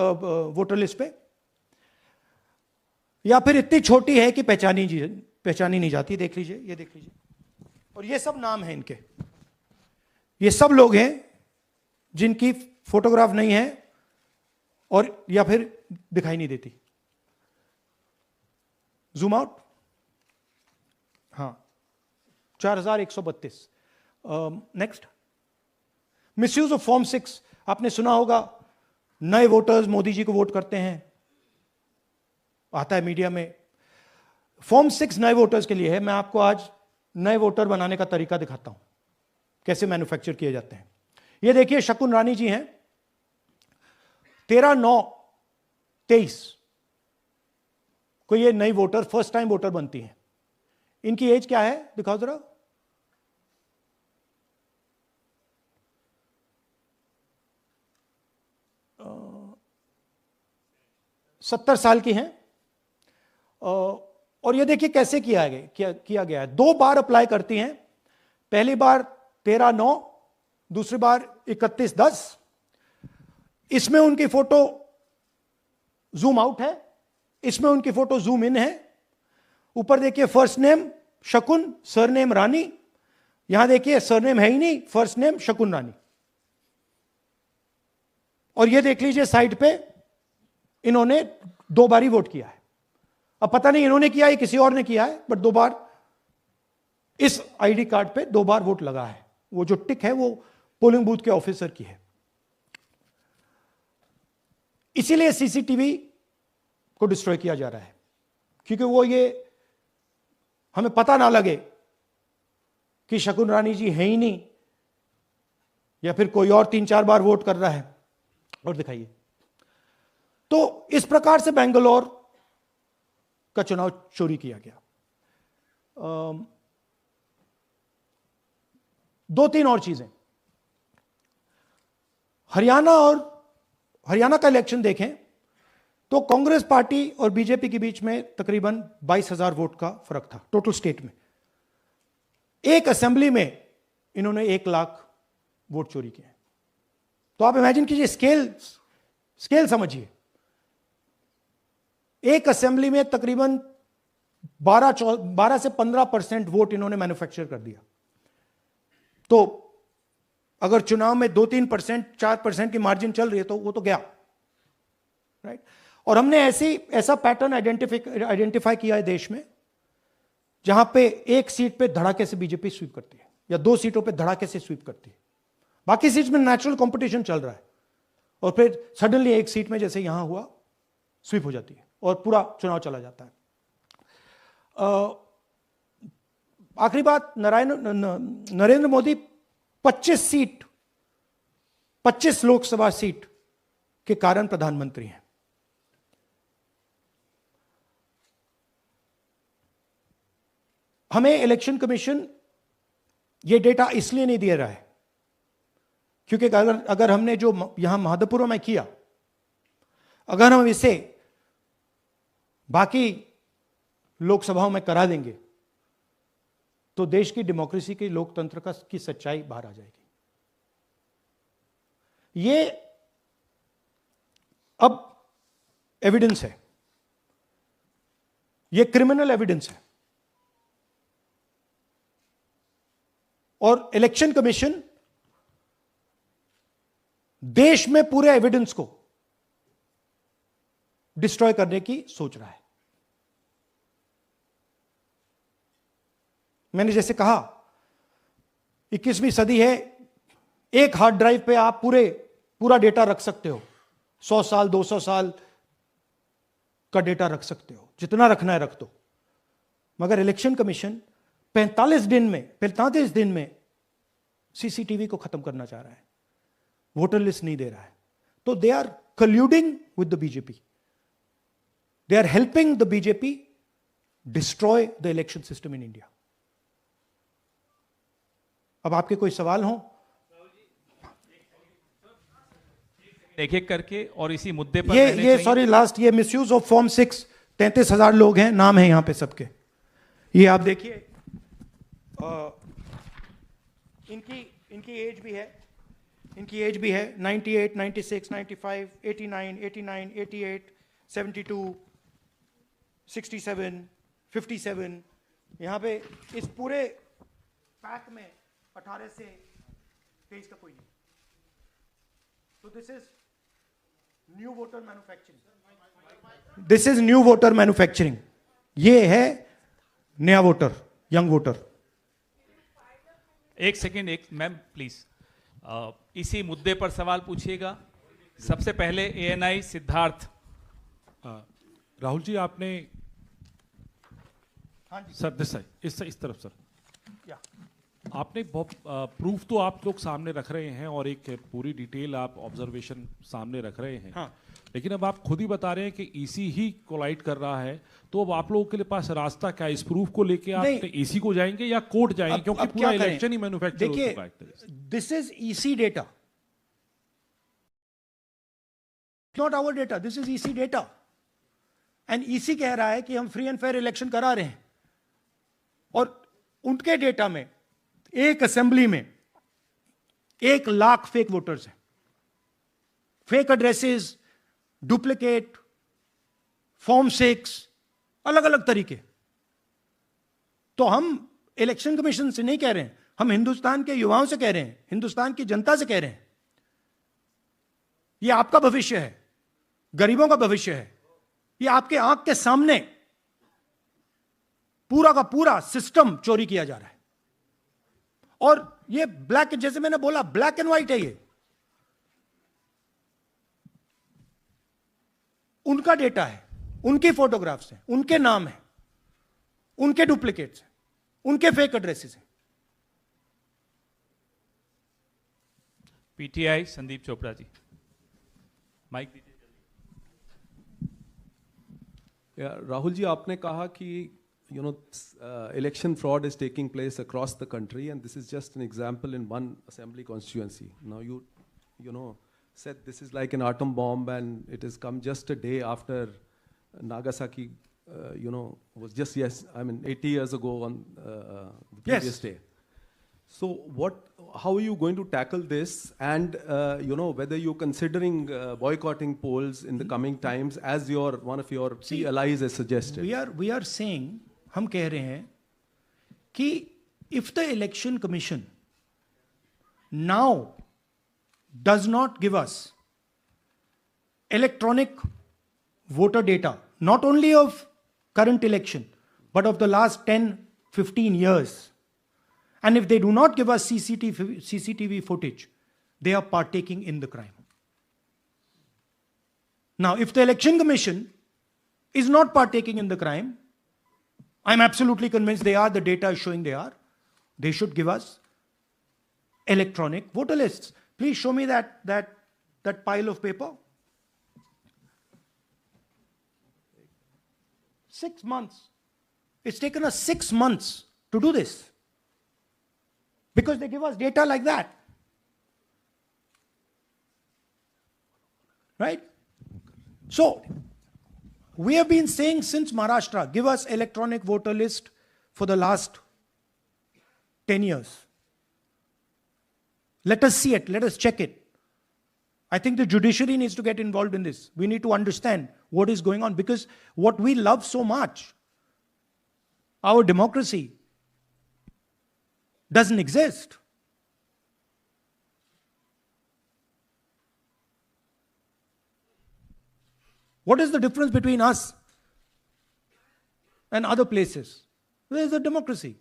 वोटर लिस्ट पे, या फिर इतनी छोटी है कि पहचानी नहीं जाती। देख लीजिए, ये देख लीजिए, और ये सब नाम है इनके, ये सब लोग हैं जिनकी फोटोग्राफ नहीं है और या फिर दिखाई नहीं देती। जूम आउट, हाँ, 4132। Next, misuse of form 6। आपने सुना होगा नए वोटर्स मोदी जी को वोट करते हैं, आता है मीडिया में। फॉर्म 6 नए वोटर्स के लिए है। मैं आपको आज नए वोटर बनाने का तरीका दिखाता हूं, कैसे मैन्युफैक्चर किए जाते हैं। ये देखिए, शकुन रानी जी हैं, 13/9/23 को ये नई वोटर, फर्स्ट टाइम वोटर बनती हैं। इनकी एज क्या है, दिखाओ जरा। 70 साल की हैं। और ये देखिए कैसे किया गया है। 2 बार अप्लाई करती हैं, पहली बार 13/9, दूसरी बार 31/10। इसमें उनकी फोटो जूम आउट है, इसमें उनकी फोटो जूम इन है। ऊपर देखिए फर्स्ट नेम शकुन, सरनेम रानी। यहां देखिए सरनेम है ही नहीं, फर्स्ट नेम शकुन रानी। और ये देख लीजिए साइड पे इन्होंने 2 बार ही वोट किया है। अब पता नहीं इन्होंने किया है किसी और ने किया है, बट 2 बार इस आईडी कार्ड पे 2 बार वोट लगा है। वो जो टिक है वो पोलिंग बूथ के ऑफिसर की है। इसीलिए सीसीटीवी को डिस्ट्रॉय किया जा रहा है, क्योंकि वो ये हमें पता ना लगे कि शकुन रानी जी है ही नहीं, या फिर कोई और 3-4 बार वोट कर रहा है। और दिखाइए, तो इस प्रकार से बेंगलोर का चुनाव चोरी किया गया। 2-3 और चीजें। हरियाणा का इलेक्शन देखें तो कांग्रेस पार्टी और बीजेपी के बीच में तकरीबन 22,000 वोट का फर्क था टोटल स्टेट में। एक असेंबली में इन्होंने 1 लाख वोट चोरी किए। तो आप इमेजिन कीजिए, स्केल समझिए। एक असेंबली में तकरीबन 12 से 15% वोट इन्होंने मैन्युफैक्चर कर दिया। तो अगर चुनाव में 2-3%, 4% की मार्जिन चल रही है तो वो तो गया, राइट। और हमने ऐसा पैटर्न आइडेंटिफाई किया है देश में, जहां पे एक सीट पे धड़ाके से बीजेपी स्वीप करती है, या 2 सीटों पे धड़ाके से स्वीप करती है। बाकी सीट्स में नेचुरल कंपटीशन चल रहा है, और फिर सडनली एक सीट में जैसे यहां हुआ स्वीप हो जाती है और पूरा चुनाव चला जाता है। आखिरी बात, नरेंद्र मोदी 25 लोकसभा सीट के कारण प्रधानमंत्री हैं। हमें इलेक्शन कमीशन यह डेटा इसलिए नहीं दे रहा है क्योंकि अगर हमने जो यहां महादेवपुर में किया, अगर हम इसे बाकी लोकसभाओं में करा देंगे तो देश की डेमोक्रेसी की, लोकतंत्र की सच्चाई बाहर आ जाएगी। ये अब एविडेंस है, ये क्रिमिनल एविडेंस है, और इलेक्शन कमीशन देश में पूरे एविडेंस को डिस्ट्रॉय करने की सोच रहा है। मैंने जैसे कहा 21वीं सदी है, एक हार्ड ड्राइव पे आप पूरा डेटा रख सकते हो, 100 साल 200 साल का डेटा रख सकते हो, जितना रखना है रख दो। मगर इलेक्शन कमीशन 45 दिन में सीसीटीवी को खत्म करना चाह रहा है, वोटर लिस्ट नहीं दे रहा है। तो they are colluding with the BJP, they are helping the BJP destroy the election system in India. अब आपके कोई सवाल हो? एक एक करके, और इसी मुद्दे पर ये सॉरी लास्ट, ये मिसयूज ऑफ फॉर्म 6, 33,000 लोग हैं, नाम है यहां पे सबके। ये आप देखिए, इनकी एज भी है, इनकी एज भी है 98, 96, 95, 89, 89, 88, 72, 67, 57. यहाँ पे इस पूरे पैक में 18 से 23 का कोई नहीं. So this is new voter manufacturing. This is new voter manufacturing. ये है नया वोटर, यंग वोटर. एक सेकेंड, एक मैम प्लीज, इसी मुद्दे पर सवाल पूछिएगा. सबसे पहले एएनआई सिद्धार्थ. राहुल जी, आपने हाँ जी. सर दिस साइड, इस तरफ सर. या. आपने बहुत प्रूफ तो आप लोग सामने रख रहे हैं और एक पूरी डिटेल आप ऑब्जर्वेशन सामने रख रहे हैं. हाँ. लेकिन अब आप खुद ही बता रहे हैं कि ईसी ही कोलाइड कर रहा है, तो अब आप लोगों के लिए पास रास्ता क्या है? इस प्रूफ को लेके आप ईसी को जाएंगे या कोर्ट जाएंगे? क्योंकि पूरा इलेक्शन ही मैन्युफैक्चर हो चुका है. This is EC data, not our data. This is EC data. And EC कह रहा है कि हम फ्री एंड फेयर इलेक्शन करा रहे हैं, और उनके डेटा में एक असेंबली में 1 लाख फेक वोटर्स हैं. फेक एड्रेसेस, डुप्लीकेट, फॉर्म 6, अलग अलग तरीके. तो हम इलेक्शन कमीशन से नहीं कह रहे हैं, हम हिंदुस्तान के युवाओं से कह रहे हैं, हिंदुस्तान की जनता से कह रहे हैं, ये आपका भविष्य है, गरीबों का भविष्य है. ये आपके आंख के सामने पूरा का पूरा सिस्टम चोरी किया जा रहा है. और ये ब्लैक, जैसे मैंने बोला, ब्लैक एंड व्हाइट है. ये उनका डेटा है, उनकी फोटोग्राफ्स हैं, उनके नाम हैं, उनके डुप्लीकेट्स हैं, उनके फेक एड्रेसेस हैं. पीटीआई संदीप चोपड़ा जी, माइक दीजिए. राहुल जी, आपने कहा कि election fraud is taking place across the country, and this is just an example in one assembly constituency. Now you know said this is like an atom bomb, and it has come just a day after Nagasaki was just 80 years ago on the previous day. So how are you going to tackle this, and whether you're considering boycotting polls in the coming times, as one of your key allies has suggested? We are saying, हम कह रहे हैं कि if the election commission now does not give us electronic voter data, not only of current election, but of the last 10, 15 years, and if they do not give us CCTV footage, they are partaking in the crime. Now, if the election commission is not partaking in the crime, I'm absolutely convinced they are. The data is showing they are. They should give us electronic voter lists. Please show me that pile of paper. 6 months. It's taken us 6 months to do this, because they give us data like that. Right? So, we have been saying since Maharashtra, give us electronic voter list for the last 10 years. Let us see it. Let us check it. I think the judiciary needs to get involved in this. We need to understand what is going on, because what we love so much, our democracy, doesn't exist. What is the difference between us and other places? Where is the democracy?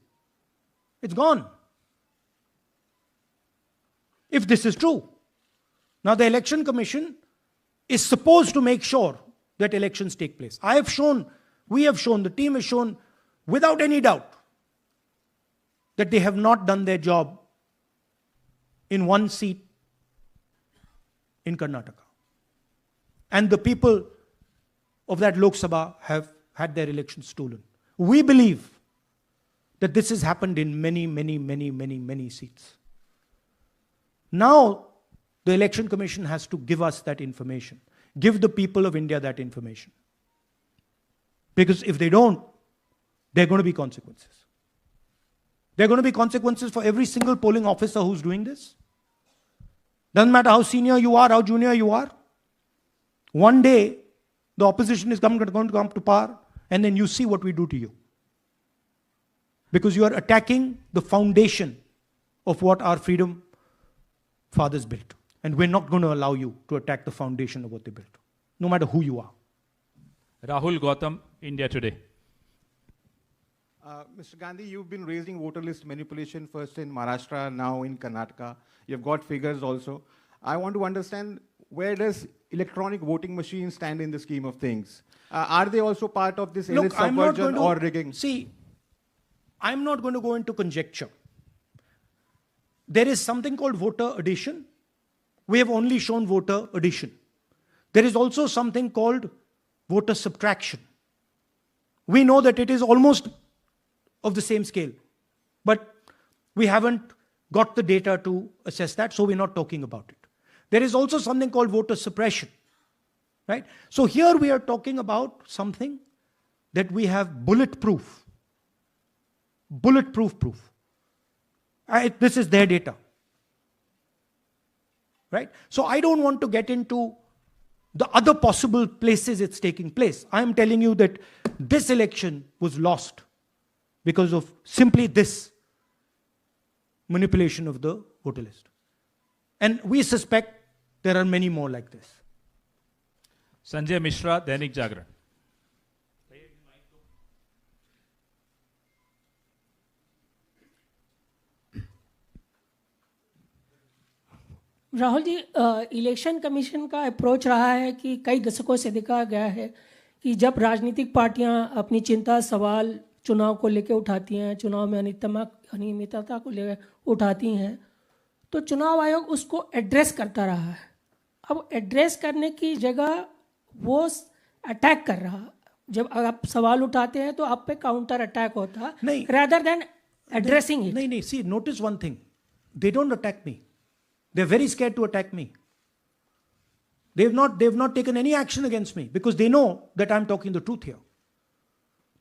It's gone. If this is true. Now the election commission is supposed to make sure that elections take place. We have shown, the team has shown without any doubt that they have not done their job in one seat in Karnataka. And the people of that Lok Sabha have had their elections stolen. We believe that this has happened in many seats. Now, the election commission has to give us that information. Give the people of India that information. Because if they don't, there are going to be consequences. There are going to be consequences for every single polling officer who's doing this. Doesn't matter how senior you are, how junior you are. One day, the opposition is going to come to power, and then you see what we do to you. Because you are attacking the foundation of what our freedom fathers built. And we're not going to allow you to attack the foundation of what they built, no matter who you are. Rahul Gautam, India Today. Mr. Gandhi, you've been raising voter list manipulation first in Maharashtra, now in Karnataka. You've got figures also. I want to understand, where does electronic voting machines stand in the scheme of things? Are they also part of this elite subversion or rigging? See, I'm not going to go into conjecture. There is something called voter addition. We have only shown voter addition. There is also something called voter subtraction. We know that it is almost of the same scale, but we haven't got the data to assess that, so we're not talking about it. There is also something called voter suppression, right? So here we are talking about something that we have bulletproof proof. This is their data, right? So I don't want to get into the other possible places it's taking place. I am telling you that this election was lost because of simply this manipulation of the voter list. And we suspect there are many more like this. Sanjay Mishra, Dainik Jagran. Rahul ji, election commission का approach रहा है कि कई दशकों से देखा गया है कि जब राजनीतिक पार्टियां अपनी चिंता सवाल चुनाव को लेकर उठाती हैं, चुनाव में अनियमितता को लेकर उठाती हैं, तो चुनाव आयोग उसको एड्रेस करता रहा है। अब एड्रेस करने की जगह वो अटैक कर रहा। जब आप सवाल उठाते हैं तो आप पे काउंटर अटैक होता नहीं, rather than addressing it. नहीं, see, notice one thing. They don't attack me. They're very scared to attack me. They've not taken any action against me because they know that I'm talking the truth here.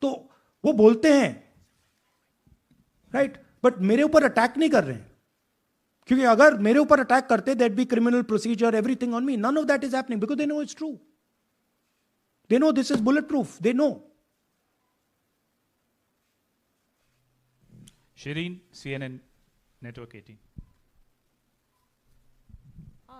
तो वो बोलते हैं, right? But मेरे ऊपर attack नहीं कर रहे हैं, क्योंकि अगर मेरे ऊपर अटैक करते, there'd be criminal procedure, everything on me. None of that is happening because they know it's true. They know this is bulletproof. They know. Shireen, CNN Network 18.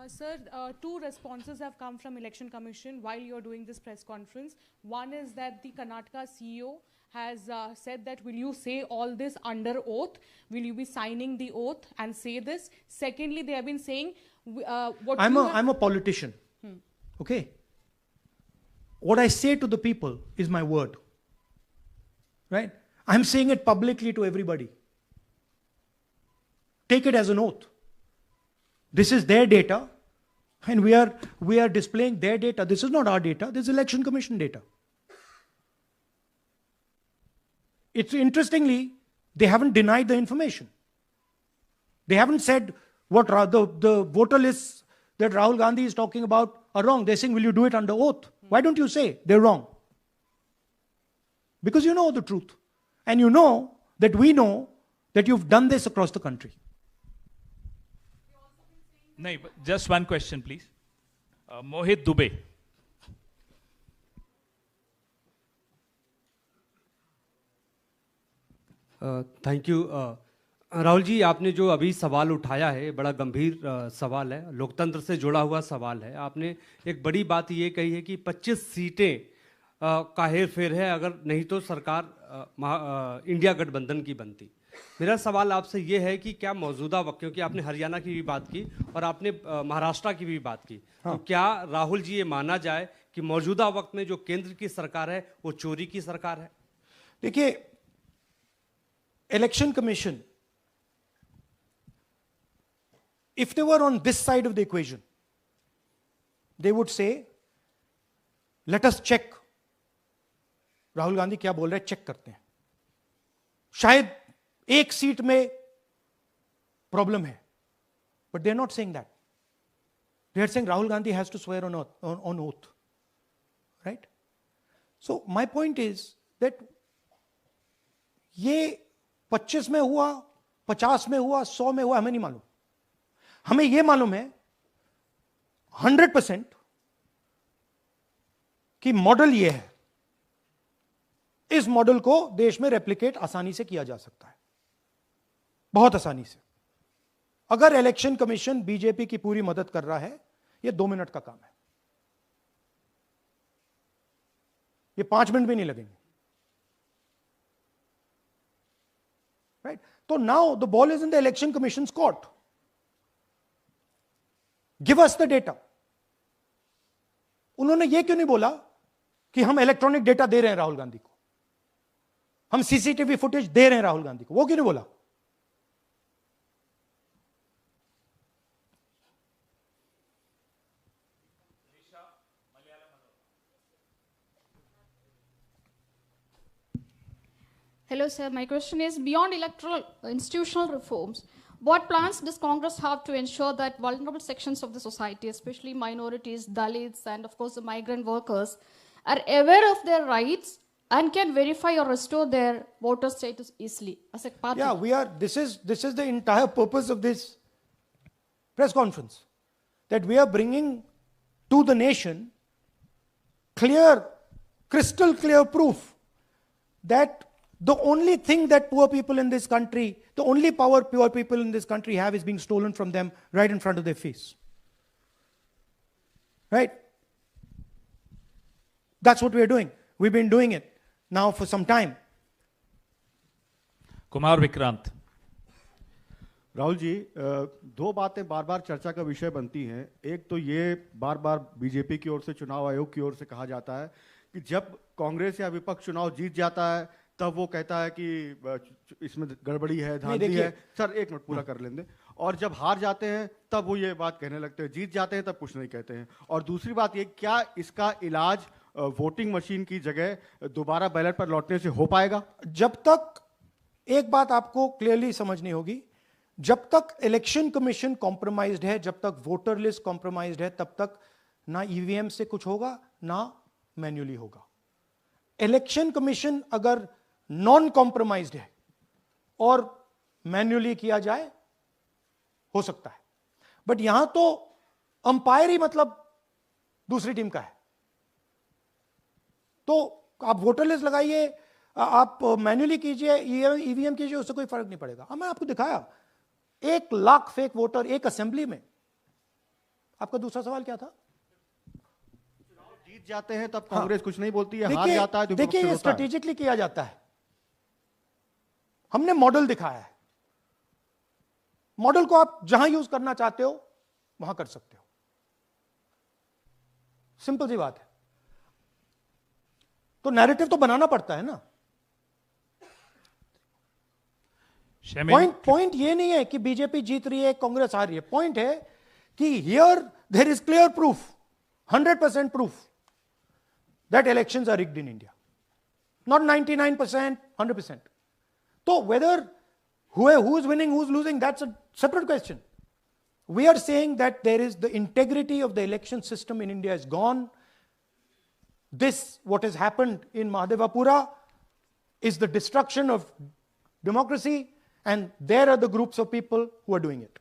Sir, two responses have come from Election Commission while you're doing this press conference. One is that the Karnataka CEO has said that, will you say all this under oath? Will you be signing the oath and say this? Secondly, they have been saying I'm a politician. Okay? What I say to the people is my word. Right? I'm saying it publicly to everybody. Take it as an oath. This is their data, and we are displaying their data. This is not our data. This is Election Commission data. It's interestingly, they haven't denied the information. They haven't said what the voter lists that Rahul Gandhi is talking about are wrong. They're saying, will you do it under oath? Why don't you say they're wrong? Because you know the truth. And you know that we know that you've done this across the country. No, just one question, please. Mohit Dubey. Thank you. Rahul ji, आपने जो अभी सवाल उठाया है बड़ा गंभीर सवाल है, लोकतंत्र से जुड़ा हुआ सवाल है। आपने एक बड़ी बात ये कही है कि 25 सीटें का हेर फेर है, अगर नहीं तो सरकार इंडिया गठबंधन की बनती। मेरा सवाल आपसे ये है कि क्या मौजूदा वक्त, क्योंकि आपने हरियाणा की भी बात की और आपने महाराष्ट्र की भी बात की, तो क्या राहुल जी ये माना जाए कि मौजूदा वक्त में जो केंद्र की सरकार है वो चोरी की सरकार है? देखिए, election commission, if they were on this side of the equation, they would say, let us check. Rahul Gandhi क्या बोल रहे हैं, चेक करते हैं। शायद एक सीट में प्रॉब्लम है, but they are not saying that. They are saying Rahul Gandhi has to swear on oath. Right? So my point is that ये 25 में हुआ, 50 में हुआ, 100 में हुआ, हमें नहीं मालूम। हमें ये मालूम है 100% कि मॉडल ये है, इस मॉडल को देश में रेप्लिकेट आसानी से किया जा सकता है, बहुत आसानी से। अगर इलेक्शन कमीशन बीजेपी की पूरी मदद कर रहा है, यह 2 मिनट का काम है, ये 5 मिनट भी नहीं लगेंगे, राइट? तो now the ball is in the election commissions court. Give us the data. उन्होंने यह क्यों नहीं बोला कि हम इलेक्ट्रॉनिक डेटा दे रहे हैं राहुल गांधी को, हम सीसीटीवी फुटेज दे रहे हैं राहुल गांधी को? वो क्यों नहीं बोला? Hello, sir. My question is, beyond electoral institutional reforms, what plans does Congress have to ensure that vulnerable sections of the society, especially minorities, Dalits, and of course the migrant workers, are aware of their rights and can verify or restore their voter status easily as a party? Yeah, we are. This is the entire purpose of this press conference, that we are bringing to the nation clear, crystal clear proof that the only thing that poor people in this country, the only power poor people in this country have is being stolen from them right in front of their face. Right? That's what we're doing. We've been doing it now for some time. Kumar Vikrant. Rahul ji, दो बातें बार बार चर्चा का विषय बनती हैं। एक तो ये बार बार बीजेपी की ओर से, चुनाव आयोग की ओर से कहा जाता है कि जब कांग्रेस या विपक्ष चुनाव जीत जाता है तब वो कहता है कि इसमें गड़बड़ी है, धांधली है। सर एक मिनट पूरा कर लेंगे। और जब हार जाते हैं तब वो ये बात कहने लगते हैं, जीत जाते हैं तब कुछ नहीं कहते हैं। और दूसरी बात ये, क्या इसका इलाज वोटिंग मशीन की जगह दोबारा बैलेट पर लौटने से हो पाएगा? जब तक, एक बात आपको क्लियरली समझनी होगी, जब तक इलेक्शन कमीशन कॉम्प्रोमाइज्ड है, जब तक वोटर लिस्ट कॉम्प्रोमाइज्ड है, तब तक ना ईवीएम से कुछ होगा ना मैन्युअली होगा। इलेक्शन कमीशन अगर नॉन कॉम्प्रोमाइज्ड है और मैन्युअली किया जाए, हो सकता है, बट यहां तो अंपायर ही मतलब दूसरी टीम का है। तो आप वोटर लिस्ट लगाइए, आप मैन्युअली कीजिए, ईवीएम कीजिए, उससे कोई फर्क नहीं पड़ेगा। अब मैं आपको दिखाया 1 लाख फेक वोटर एक असेंबली में। आपका दूसरा सवाल क्या था? जीत जाते हैं तब कांग्रेस कुछ नहीं बोलती है, हार जाता है तो देखिए, ये स्ट्रेटेजिकली किया जाता है। हमने मॉडल दिखाया है, मॉडल को आप जहां यूज करना चाहते हो वहां कर सकते हो, सिंपल सी बात है। तो नैरेटिव तो बनाना पड़ता है ना। पॉइंट ये नहीं है कि बीजेपी जीत रही है, कांग्रेस हार रही है। पॉइंट है कि here there is clear proof, 100% proof that elections are rigged in India. Not 99%, 100%. So whether who is winning, who's losing, that's a separate question. We are saying that there is the integrity of the election system in India is gone. This, what has happened in Mahadevapura, is the destruction of democracy, and there are the groups of people who are doing it.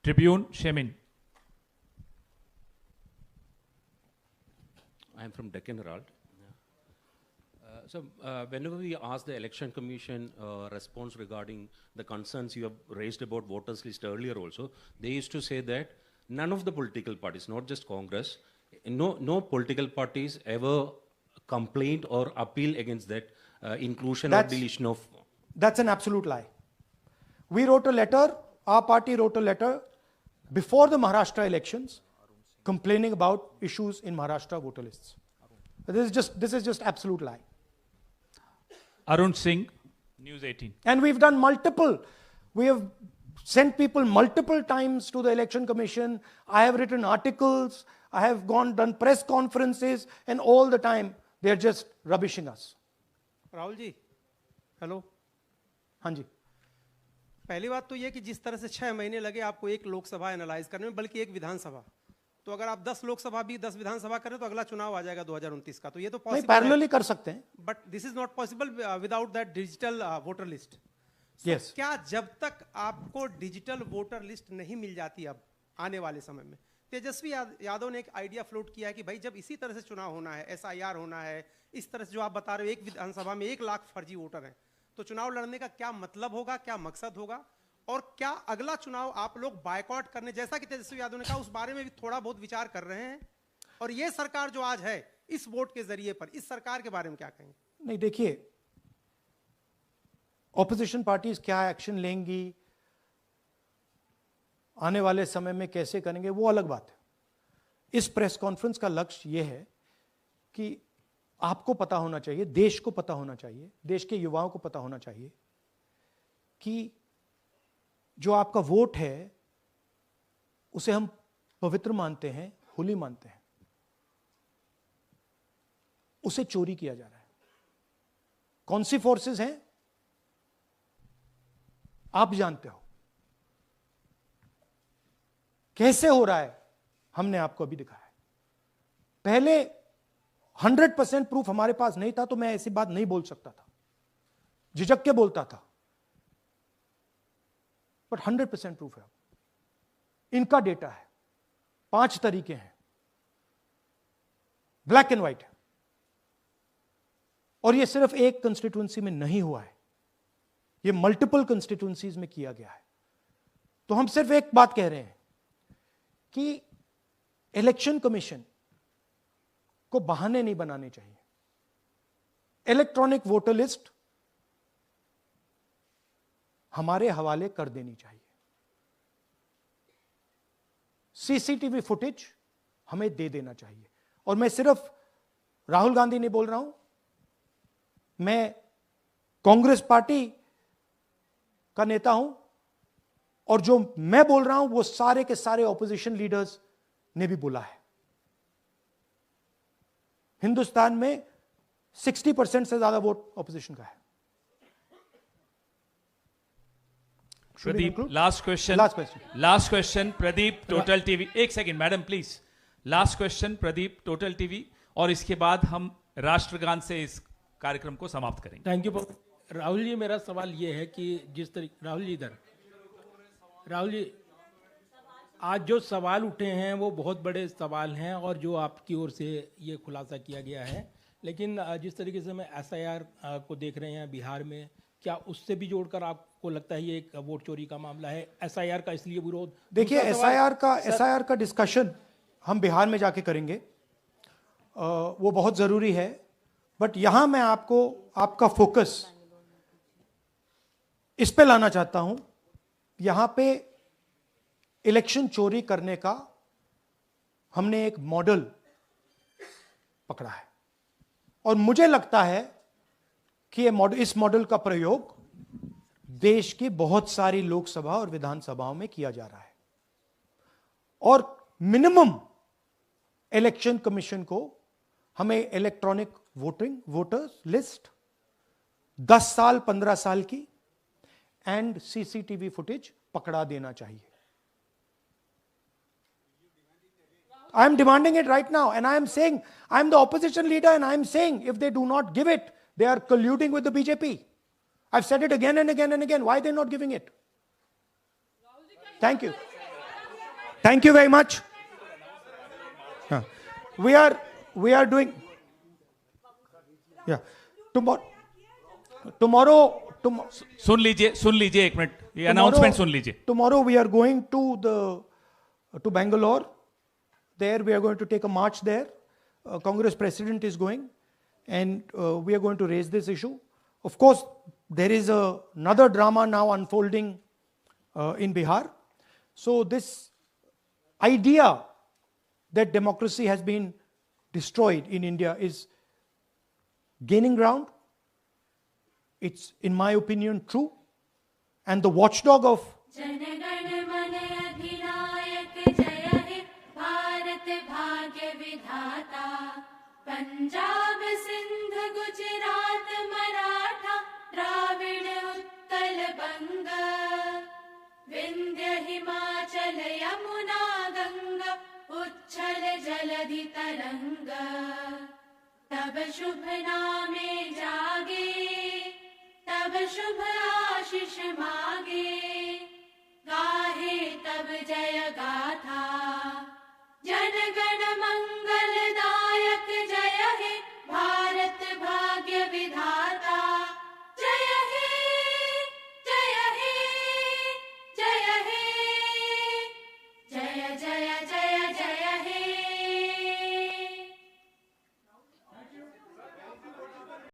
Tribune, Shemin. I am from Deccan Herald. So whenever we ask the Election Commission response regarding the concerns you have raised about voters list earlier also, they used to say that none of the political parties, not just Congress, no political parties ever complained or appeal against that inclusion or deletion of... That's an absolute lie. We wrote a letter, our party wrote a letter before the Maharashtra elections complaining about issues in Maharashtra voter lists. This is just absolute lie. Arun Singh, News 18. And we've done we have sent people multiple times to the Election Commission. I have written articles, I have done press conferences, and all the time they're just rubbishing us. Rahul ji, hello. हाँ जी। पहली बात तो ये कि जिस तरह से 6 महीने लगे आपको एक लोकसभा एनालाइज करने में, बल्कि एक विधानसभा, तो अगर आप 10 लोकसभा भी 10 विधानसभा करें तो अगला चुनाव आ जाएगा 2029 का। तो ये तो पॉसिबल पैरेलली कर सकते हैं, but this is not possible without that digital voter list. Yes. क्या जब तक आपको डिजिटल वोटर लिस्ट नहीं मिल जाती, अब आने वाले समय में। तेजस्वी यादव ने एक आइडिया फ्लोट किया है कि भाई जब इसी तरह से चुनाव होना है, SIR होना है, इस तरह से जो आप बता रहे हो एक विधानसभा में 1 लाख फर्जी वोटर हैं, तो चुनाव लड़ने का क्या मतलब होगा, क्या मकसद होगा, और क्या अगला चुनाव आप लोग बायकॉट करने, जैसा कि तेजस्वी यादव ने कहा, उस बारे में भी थोड़ा बहुत विचार कर रहे हैं? और ये सरकार जो आज है इस वोट के जरिए पर, इस सरकार के बारे में क्या कहेंगे? नहीं, देखिए, ऑपोजिशन पार्टीज क्या एक्शन लेंगी, आने वाले समय में कैसे करेंगे, वो अलग बात है। इस प्रेस कॉन्फ्रेंस का लक्ष्य यह है कि आपको पता होना चाहिए, देश को पता होना चाहिए, देश के युवाओं को पता होना चाहिए कि जो आपका वोट है उसे हम पवित्र मानते हैं, होली मानते हैं, उसे चोरी किया जा रहा है। कौन सी फोर्सेस हैं आप जानते हो, कैसे हो रहा है हमने आपको अभी दिखाया है। पहले 100% प्रूफ हमारे पास नहीं था तो मैं ऐसी बात नहीं बोल सकता था, झिझक के बोलता था, बट 100% प्रूफ है। इनका डेटा है, 5 तरीके हैं, ब्लैक एंड व्हाइट है, और यह सिर्फ एक कंस्टिट्यूएंसी में नहीं हुआ है, यह मल्टीपल कंस्टिट्यूएंसीज में किया गया है। तो हम सिर्फ एक बात कह रहे हैं कि इलेक्शन कमीशन को बहाने नहीं बनाने चाहिए। इलेक्ट्रॉनिक वोटर लिस्ट हमारे हवाले कर देनी चाहिए, CCTV फुटेज हमें दे देना चाहिए। और मैं सिर्फ राहुल गांधी नहीं बोल रहा हूं, मैं कांग्रेस पार्टी का नेता हूं, और जो मैं बोल रहा हूं वो सारे के सारे ऑपोजिशन लीडर्स ने भी बोला है। हिंदुस्तान में 60% से ज्यादा वोट ऑपोजिशन का है। Pradeep, last question Pradeep, total TV. एक second madam please, last question Pradeep, total TV, और इसके बाद हम राष्ट्रगान से इस कार्यक्रम को समाप्त करेंगे। थैंक यू राहुल जी। मेरा सवाल ये है कि जिस तरीके राहुल जी आज जो सवाल उठे हैं वो बहुत बड़े सवाल हैं, और जो आपकी ओर से ये खुलासा किया गया है, लेकिन जिस तरीके से मैं SIR को देख रहे हैं बिहार में, क्या उससे भी जोड़कर आपको लगता है ये एक वोट चोरी का मामला है? SIR का इसलिए विरोध, देखिए SIR का डिस्कशन हम बिहार में जाके करेंगे, वो बहुत जरूरी है, बट यहां मैं आपको आपका फोकस इस पे लाना चाहता हूं। यहां पे इलेक्शन चोरी करने का हमने एक मॉडल पकड़ा है, और मुझे लगता है कि इस मॉडल का प्रयोग देश की बहुत सारी लोकसभा और विधानसभाओं में किया जा रहा है, और मिनिमम इलेक्शन कमीशन को हमें इलेक्ट्रॉनिक वोटर्स लिस्ट 10 साल 15 साल की एंड CCTV फुटेज पकड़ा देना चाहिए। I am demanding it right now, and I am saying, I am the opposition leader, and I am saying, if they do not give it, they are colluding with the BJP. I've said it again and again and again. Why are they not giving it? Thank you. Thank you very much. We are doing, yeah. Tomorrow, सुन लीजिए एक minute, ये announcement सुन लीजिए। Tomorrow we are going to Bangalore. There we are going to take a march there. Congress president is going, and we are going to raise this issue. Of course, there is another drama now unfolding in Bihar. So this idea that democracy has been destroyed in India is gaining ground. It's, in my opinion, true. And the watchdog of Punjab Sindh Gujarat Maratha Dravida Utkal बंग विंध्य हिमाचल यमुना गंगा उच्छल जलधि तरंग तब शुभ नामे जागे तब शुभ आशीष मागे।